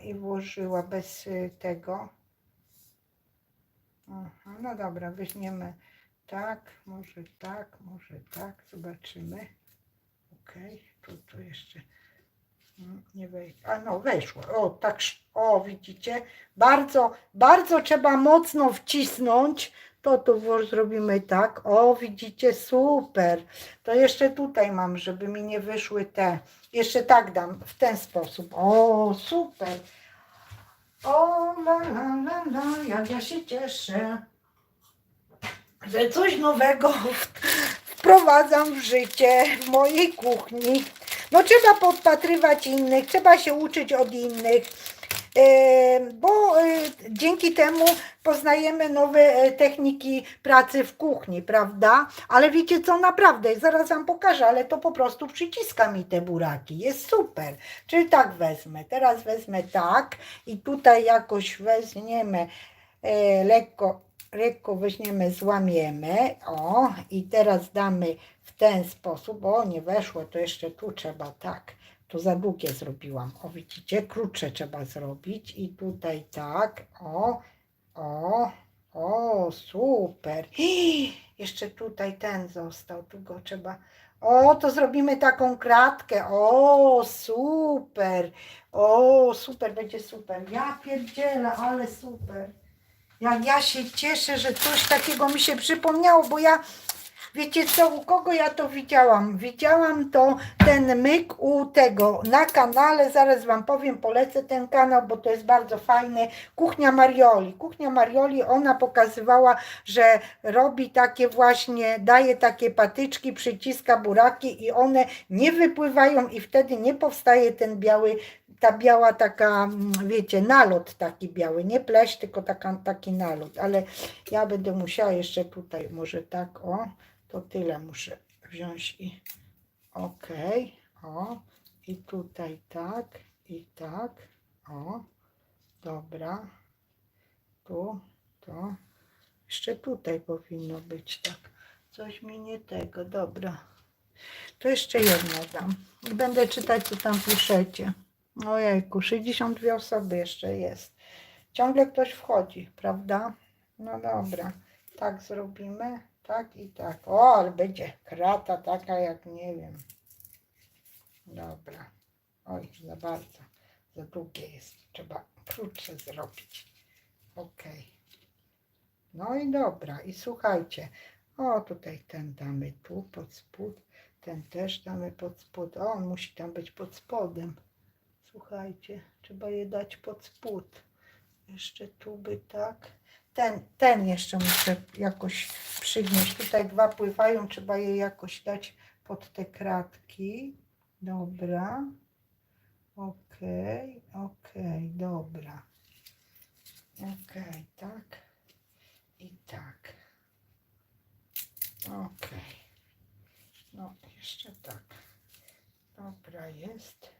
i włożyła bez tego. Aha, no dobra, weźmiemy tak, może tak, może tak. Zobaczymy. Ok, tu jeszcze... Nie wejdzie. A no weszło. O, tak, o widzicie? Bardzo trzeba mocno wcisnąć. To zrobimy tak. O, widzicie? Super. To jeszcze tutaj mam, żeby mi nie wyszły te. Jeszcze tak dam, w ten sposób. O, super. O, jak ja się cieszę, że coś nowego wprowadzam w życie w mojej kuchni. No trzeba podpatrywać innych, trzeba się uczyć od innych, bo dzięki temu poznajemy nowe techniki pracy w kuchni, prawda? Ale wiecie co, naprawdę, zaraz wam pokażę, ale to po prostu przyciska mi te buraki, jest super. Czyli tak wezmę, teraz wezmę tak i tutaj jakoś weźmiemy lekko weźmiemy, złamiemy, o, i teraz damy w ten sposób, o, nie weszło, to jeszcze tu trzeba tak, to za długie zrobiłam, o, widzicie, krótsze trzeba zrobić i tutaj tak, o, super, jeszcze tutaj ten został, tu go trzeba, o, to zrobimy taką kratkę, o, super, będzie super, ja pierdzielę, ale super. Jak ja się cieszę, że coś takiego mi się przypomniało, bo ja Wiecie co, u kogo ja to widziałam? Widziałam to, ten myk u tego, na kanale, zaraz wam powiem, polecę ten kanał, bo to jest bardzo fajny, Kuchnia Marioli. Kuchnia Marioli, ona pokazywała, że robi takie właśnie, daje takie patyczki, przyciska buraki i one nie wypływają i wtedy nie powstaje ten biały, ta biała taka, wiecie, nalot taki biały, nie pleść, tylko taki nalot, ale ja będę musiała jeszcze tutaj, może tak, o, to tyle muszę wziąć i okej, o, i tutaj tak, i tak, o, dobra, tu, to, jeszcze tutaj powinno być tak, coś mi nie tego, dobra, to jeszcze jedno dam i będę czytać, co tam piszecie. Ojejku, 62 osoby jeszcze jest. Ciągle ktoś wchodzi, prawda? No dobra, tak zrobimy, tak i tak. O, ale będzie krata taka jak nie wiem. Dobra. Oj, za bardzo. Za długie jest. Trzeba krótsze zrobić. Ok. No i dobra. I słuchajcie. O, tutaj ten damy tu pod spód. Ten też damy pod spód. O, on musi tam być pod spodem. Słuchajcie, trzeba je dać pod spód. Jeszcze tu by tak. Ten jeszcze muszę jakoś przygnieść. Tutaj dwa pływają, trzeba je jakoś dać pod te kratki. Dobra. Okej, dobra. Okej, tak. I tak. Okej. No, jeszcze tak. Dobra, jest.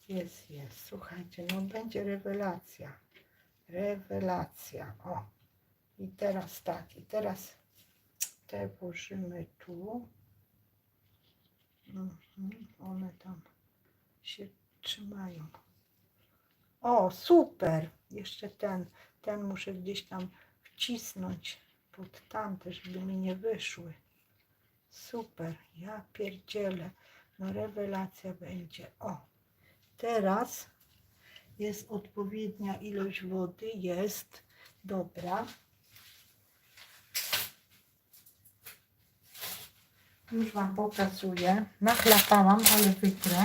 Jest. Słuchajcie, no będzie rewelacja. Rewelacja. O. I teraz tak. I teraz te włożymy tu. One tam się trzymają. O, super. Jeszcze ten muszę gdzieś tam wcisnąć pod tamte, żeby mi nie wyszły. Super. Ja pierdzielę. No rewelacja będzie. O. Teraz jest odpowiednia ilość wody, jest, dobra. Już wam pokazuję. Nachlapałam, ale wytrę,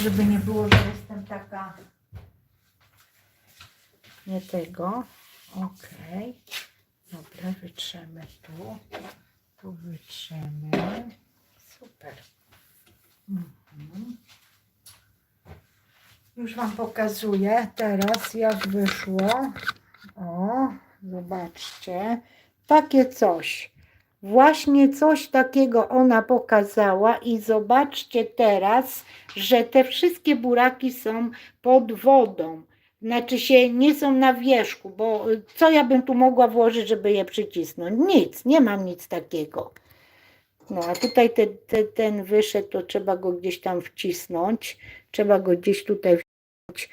żeby nie było, że jestem taka nie tego. Okej. Dobra, wytrzemy tu. Tu wytrzemy. Super. Już wam pokazuję teraz, jak wyszło. O, zobaczcie. Takie coś. Właśnie coś takiego ona pokazała i zobaczcie teraz, że te wszystkie buraki są pod wodą. Znaczy się nie są na wierzchu, bo co ja bym tu mogła włożyć, żeby je przycisnąć? Nic, nie mam nic takiego. No a tutaj ten wyszedł, to trzeba go gdzieś tam wcisnąć. Trzeba go gdzieś tutaj wcisnąć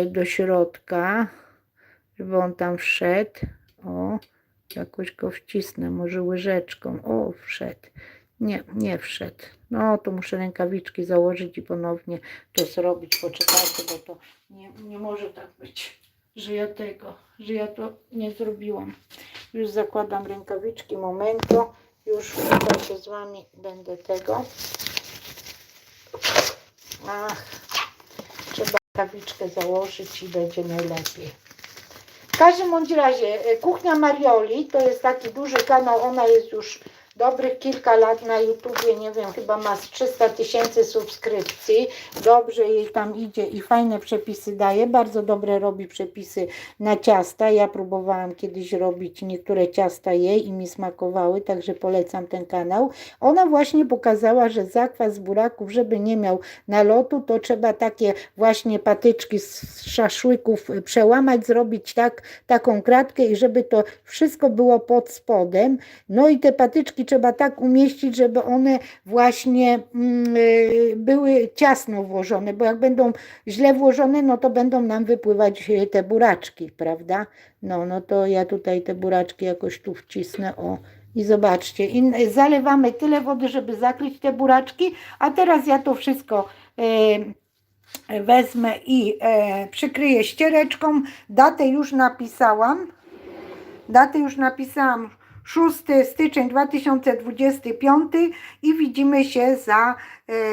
do środka, żeby on tam wszedł. O, jakoś go wcisnę, może łyżeczką. O, wszedł. Nie wszedł. No to muszę rękawiczki założyć i ponownie to zrobić. Poczekajcie, bo to nie może tak być, że ja to nie zrobiłam. Już zakładam rękawiczki, momento. Już tutaj się z wami będę tego. Trzeba rękawiczkę założyć i będzie najlepiej. W każdym bądź razie Kuchnia Marioli to jest taki duży kanał, ona jest już dobrych kilka lat na YouTubie, nie wiem, chyba ma z 300 000 subskrypcji. Dobrze jej tam idzie i fajne przepisy daje, bardzo dobre robi przepisy na ciasta. Ja próbowałam kiedyś robić niektóre ciasta jej i mi smakowały, także polecam ten kanał. Ona właśnie pokazała, że zakwas buraków, żeby nie miał nalotu, to trzeba takie właśnie patyczki z szaszłyków przełamać, zrobić taką kratkę i żeby to wszystko było pod spodem. No i te patyczki trzeba tak umieścić, żeby one właśnie były ciasno włożone, bo jak będą źle włożone, no to będą nam wypływać te buraczki, prawda? No to ja tutaj te buraczki jakoś tu wcisnę, o. I zobaczcie, i zalewamy tyle wody, żeby zakryć te buraczki, a teraz ja to wszystko wezmę i przykryję ściereczką. Datę już napisałam, 6 styczeń 2025 i widzimy się za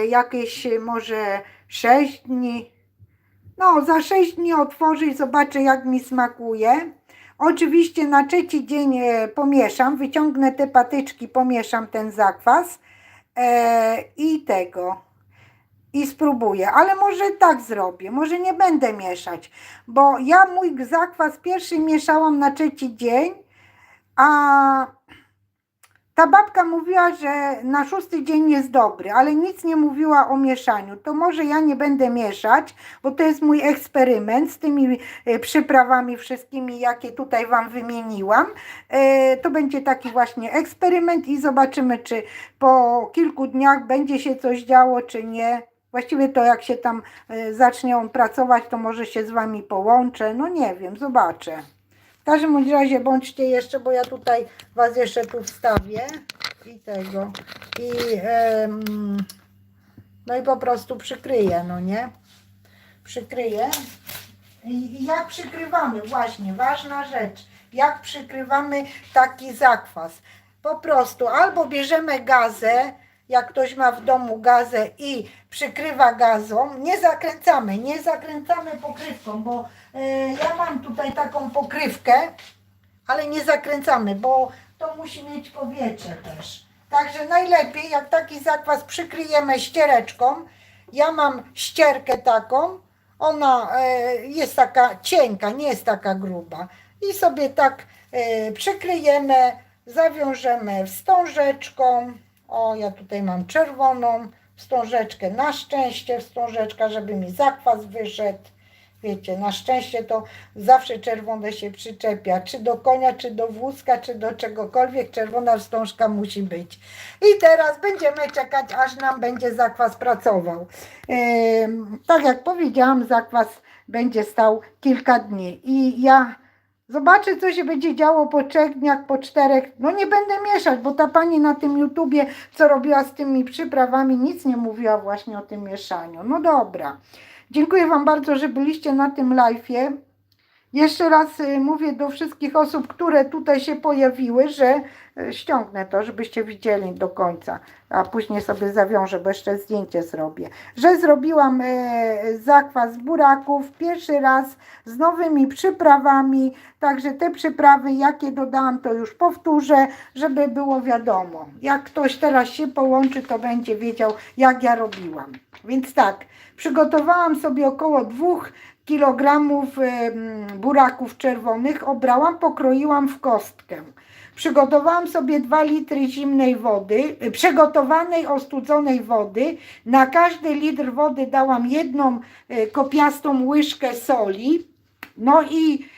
jakieś może 6 dni. No, za 6 dni otworzę i zobaczę, jak mi smakuje. Oczywiście na trzeci dzień pomieszam, wyciągnę te patyczki, pomieszam ten zakwas i tego. I spróbuję, ale może tak zrobię, może nie będę mieszać, bo ja mój zakwas pierwszy mieszałam na trzeci dzień, a ta babka mówiła, że na 6 dzień jest dobry, ale nic nie mówiła o mieszaniu. To może ja nie będę mieszać, bo to jest mój eksperyment z tymi przyprawami wszystkimi, jakie tutaj Wam wymieniłam. To będzie taki właśnie eksperyment i zobaczymy, czy po kilku dniach będzie się coś działo, czy nie. Właściwie to jak się tam zacznie on pracować, to może się z Wami połączę. No nie wiem, zobaczę. W każdym razie bądźcie jeszcze, bo ja tutaj Was jeszcze tu wstawię i tego. No i po prostu przykryję, no nie? Przykryję. I jak przykrywamy, właśnie, ważna rzecz. Jak przykrywamy taki zakwas. Po prostu albo bierzemy gazę, jak ktoś ma w domu gazę i przykrywa gazą, nie zakręcamy pokrywką, bo ja mam tutaj taką pokrywkę, ale nie zakręcamy, bo to musi mieć powietrze też. Także najlepiej, jak taki zakwas przykryjemy ściereczką, ja mam ścierkę taką, ona jest taka cienka, nie jest taka gruba i sobie tak przykryjemy, zawiążemy wstążeczką. O, ja tutaj mam czerwoną wstążeczkę, na szczęście wstążeczka, żeby mi zakwas wyszedł. Wiecie, na szczęście to zawsze czerwone się przyczepia, czy do konia, czy do wózka, czy do czegokolwiek, czerwona wstążka musi być. I teraz będziemy czekać, aż nam będzie zakwas pracował. Tak jak powiedziałam, zakwas będzie stał kilka dni i ja zobaczę, co się będzie działo po 3 dniach, po 4. No nie będę mieszać, bo ta pani na tym YouTubie, co robiła z tymi przyprawami, nic nie mówiła właśnie o tym mieszaniu. No dobra. Dziękuję Wam bardzo, że byliście na tym live'ie. Jeszcze raz mówię do wszystkich osób, które tutaj się pojawiły, że ściągnę to, żebyście widzieli do końca, a później sobie zawiążę, bo jeszcze zdjęcie zrobię. Że zrobiłam zakwas buraków pierwszy raz z nowymi przyprawami, także te przyprawy, jakie dodałam, to już powtórzę, żeby było wiadomo. Jak ktoś teraz się połączy, to będzie wiedział, jak ja robiłam. Więc tak, przygotowałam sobie około 2 kilogramów buraków czerwonych, obrałam, pokroiłam w kostkę. Przygotowałam sobie 2 litry zimnej wody, przygotowanej, ostudzonej wody. Na każdy litr wody dałam 1 kopiastą łyżkę soli. No i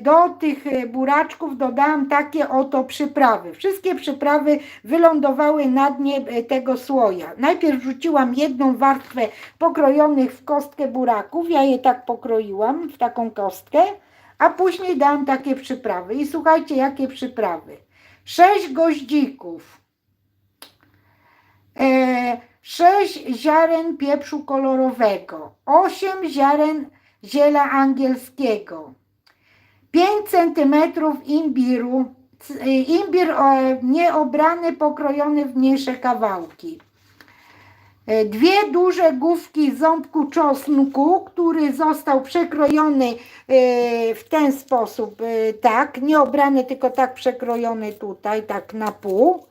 do tych buraczków dodałam takie oto przyprawy. Wszystkie przyprawy wylądowały na dnie tego słoja. Najpierw wrzuciłam 1 warstwę pokrojonych w kostkę buraków. Ja je tak pokroiłam w taką kostkę, a później dałam takie przyprawy. I słuchajcie, jakie przyprawy. 6 goździków, 6 ziaren pieprzu kolorowego, 8 ziaren ziela angielskiego, 5 cm imbiru, imbir nieobrany, pokrojony w mniejsze kawałki, 2 duże główki ząbku czosnku, który został przekrojony w ten sposób, tak, nie obrany, tylko tak przekrojony tutaj, tak na pół.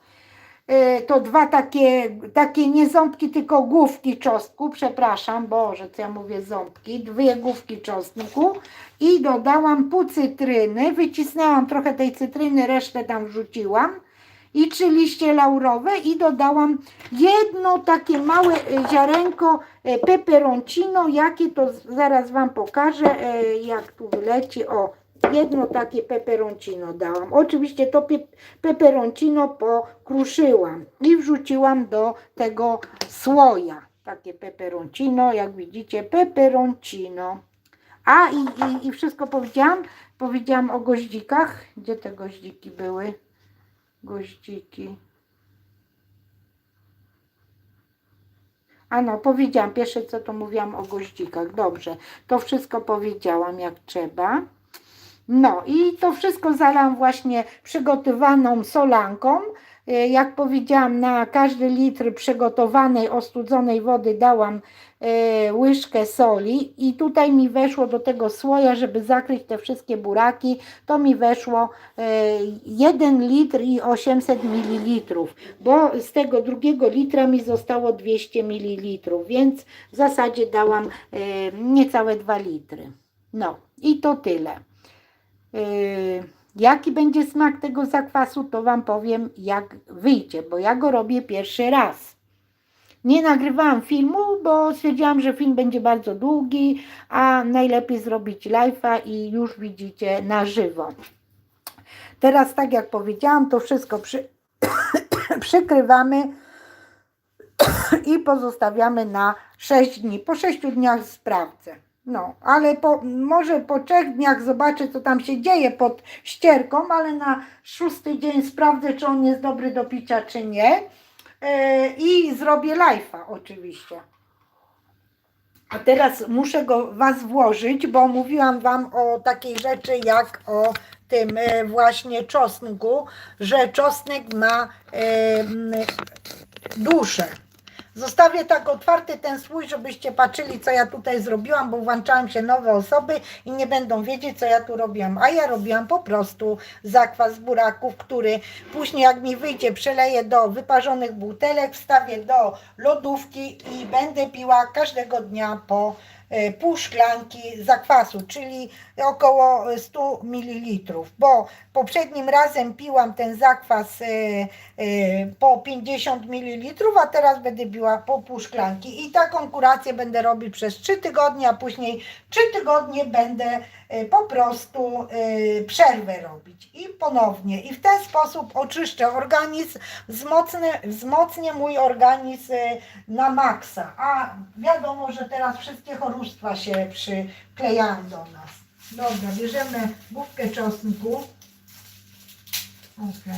To 2 takie nie ząbki, tylko główki czosnku, przepraszam, Boże, co ja mówię, ząbki, 2 główki czosnku i dodałam pół cytryny, wycisnęłam trochę tej cytryny, resztę tam wrzuciłam i 3 liście laurowe i dodałam 1 takie małe ziarenko peperoncino, jakie to zaraz Wam pokażę, jak tu wyleci, o, 1 takie peperoncino dałam. Oczywiście to peperoncino pokruszyłam i wrzuciłam do tego słoja. Takie peperoncino, jak widzicie, peperoncino. A i wszystko powiedziałam? Powiedziałam o goździkach. Gdzie te goździki były? Goździki. A no, powiedziałam, pierwsze co to mówiłam o goździkach. Dobrze, to wszystko powiedziałam jak trzeba. No i to wszystko zalałam właśnie przygotowaną solanką. Jak powiedziałam, na każdy litr przygotowanej, ostudzonej wody dałam łyżkę soli i tutaj mi weszło do tego słoja, żeby zakryć te wszystkie buraki, to mi weszło 1 litr i 800 ml, bo z tego drugiego litra mi zostało 200 ml, więc w zasadzie dałam niecałe 2 litry. No i to tyle. Jaki będzie smak tego zakwasu, to Wam powiem, jak wyjdzie, bo ja go robię pierwszy raz. Nie nagrywałam filmu, bo stwierdziłam, że film będzie bardzo długi, a najlepiej zrobić live'a i już widzicie na żywo. Teraz, tak jak powiedziałam, to wszystko przykrywamy i pozostawiamy na 6 dni. Po 6 dniach sprawdzę. No, ale może po 3 dniach zobaczę, co tam się dzieje pod ścierką, ale na 6. dzień sprawdzę, czy on jest dobry do picia, czy nie. I zrobię live'a oczywiście. A teraz muszę Was włożyć, bo mówiłam Wam o takiej rzeczy, jak o tym właśnie czosnku, że czosnek ma duszę. Zostawię tak otwarty ten słój, żebyście patrzyli, co ja tutaj zrobiłam, bo włączałam się nowe osoby i nie będą wiedzieć, co ja tu robiłam. A ja robiłam po prostu zakwas buraków, który później, jak mi wyjdzie, przeleję do wyparzonych butelek, wstawię do lodówki i będę piła każdego dnia po pół szklanki zakwasu, czyli około 100 ml, bo poprzednim razem piłam ten zakwas po 50 ml, a teraz będę piła po pół szklanki i taką kurację będę robić przez 3 tygodnie, a później 3 tygodnie będę po prostu przerwę robić i ponownie i w ten sposób oczyszczę organizm, wzmocnię mój organizm na maksa, a wiadomo, że teraz wszystkie chorobstwa się przyklejają do nas. Dobra, bierzemy główkę czosnku. Ok.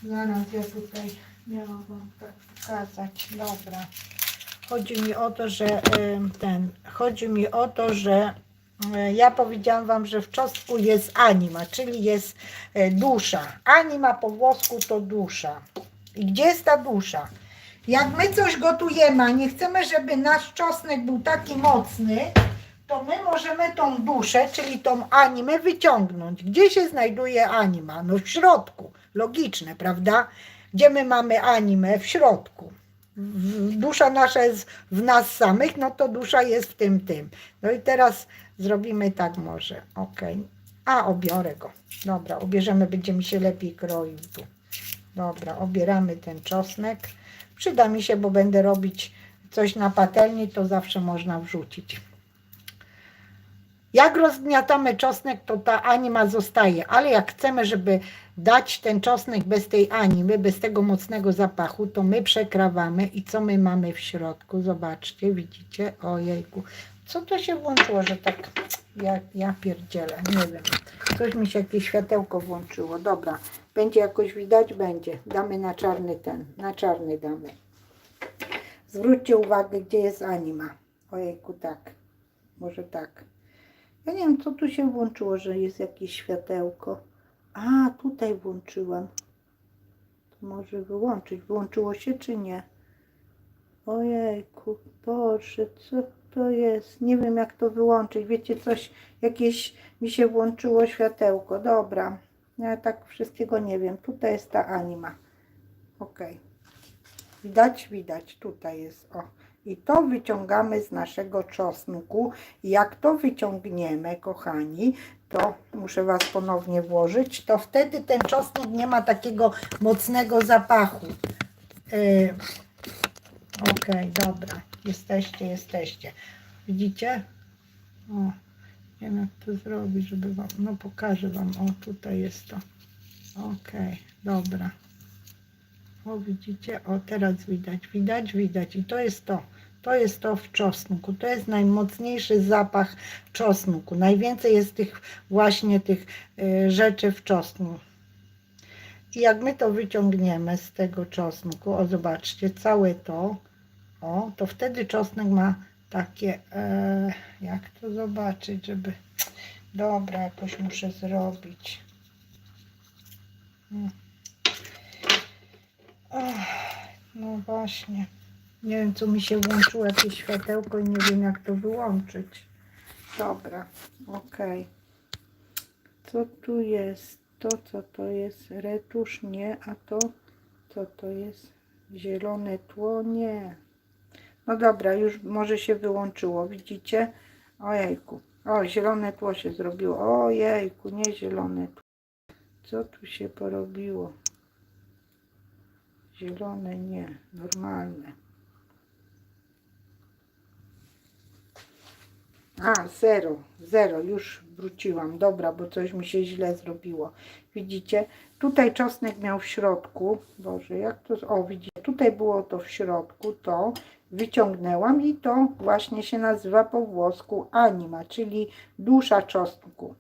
Zaraz ja tutaj miałam Wam tak pokazać. Dobra. Chodzi mi o to, że ja powiedziałam Wam, że w czosnku jest anima, czyli jest dusza. Anima po włosku to dusza. I gdzie jest ta dusza? Jak my coś gotujemy, a nie chcemy, żeby nasz czosnek był taki mocny, to my możemy tą duszę, czyli tą animę wyciągnąć. Gdzie się znajduje anima? No w środku. Logiczne, prawda? Gdzie my mamy animę? W środku. Dusza nasza jest w nas samych, no to dusza jest w tym. No i teraz zrobimy tak może. Ok. A, obiorę go. Dobra, obierzemy, będzie mi się lepiej kroił tu. Dobra, obieramy ten czosnek. Przyda mi się, bo będę robić coś na patelni, to zawsze można wrzucić. Jak rozgniatamy czosnek, to ta anima zostaje, ale jak chcemy, żeby dać ten czosnek bez tej animy, bez tego mocnego zapachu, to my przekrawamy i co my mamy w środku? Zobaczcie, widzicie? Ojejku, co to się włączyło, że tak ja pierdzielę, nie wiem. Coś mi się, jakieś światełko włączyło. Dobra, będzie jakoś widać? Będzie. Damy na czarny na czarny damy. Zwróćcie uwagę, gdzie jest anima. Ojejku, tak. Może tak. Ja nie wiem, co tu się włączyło, że jest jakieś światełko. A, tutaj włączyłam. To może wyłączyć. Włączyło się, czy nie? Ojejku, Boże, co to jest? Nie wiem, jak to wyłączyć. Wiecie, jakieś mi się włączyło światełko. Dobra. Ja tak wszystkiego nie wiem. Tutaj jest ta anima. Ok. Widać? Widać. Tutaj jest. O. I to wyciągamy z naszego czosnku. Jak to wyciągniemy, kochani, to muszę Was ponownie włożyć, to wtedy ten czosnek nie ma takiego mocnego zapachu. Ok, dobra. Jesteście. Widzicie? O, nie wiem, jak to zrobić, żeby Wam, no pokażę Wam. O, tutaj jest to. Ok, dobra. O, widzicie? O, teraz widać. I to jest to. To jest to w czosnku. To jest najmocniejszy zapach czosnku. Najwięcej jest właśnie tych rzeczy w czosnku. I jak my to wyciągniemy z tego czosnku, o zobaczcie, całe to, o, to wtedy czosnek ma takie, jak to zobaczyć, żeby, dobra, jakoś muszę zrobić. No właśnie, nie wiem, co mi się włączyło, jakieś światełko i nie wiem, jak to wyłączyć. Dobra, okej. Co tu jest? To co to jest? Retusz? Nie. A to co to jest? Zielone tło? Nie. No dobra, już może się wyłączyło, widzicie? Ojejku. O, zielone tło się zrobiło. Ojejku, nie zielone tło. Co tu się porobiło? Zielone nie, normalne. A, 0, już wróciłam. Dobra, bo coś mi się źle zrobiło. Widzicie? Tutaj czosnek miał w środku. Boże, jak to... O, widzicie? Tutaj było to w środku, to wyciągnęłam i to właśnie się nazywa po włosku anima, czyli dusza czosnku.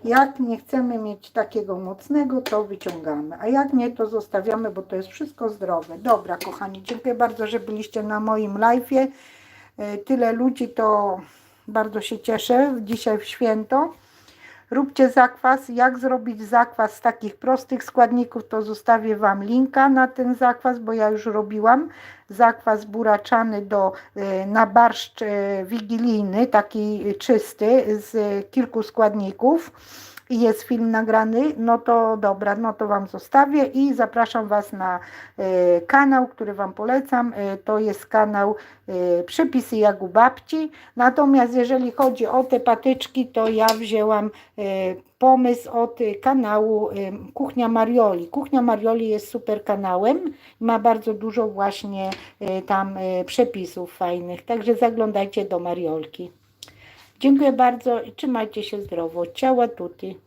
Jak nie chcemy mieć takiego mocnego, to wyciągamy, a jak nie, to zostawiamy, bo to jest wszystko zdrowe. Dobra, kochani, dziękuję bardzo, że byliście na moim live'ie. Tyle ludzi, to bardzo się cieszę dzisiaj w święto. Róbcie zakwas. Jak zrobić zakwas z takich prostych składników, to zostawię Wam linka na ten zakwas, bo ja już robiłam zakwas buraczany na barszcz wigilijny, taki czysty z kilku składników. I jest film nagrany, no to dobra, no to Wam zostawię i zapraszam Was na kanał, który Wam polecam. To jest kanał Przepisy jak u babci. Natomiast jeżeli chodzi o te patyczki, to ja wzięłam pomysł od kanału Kuchnia Marioli. Kuchnia Marioli jest super kanałem, ma bardzo dużo właśnie tam przepisów fajnych, także zaglądajcie do Mariolki. Dziękuję bardzo i trzymajcie się zdrowo. Ciao tutti.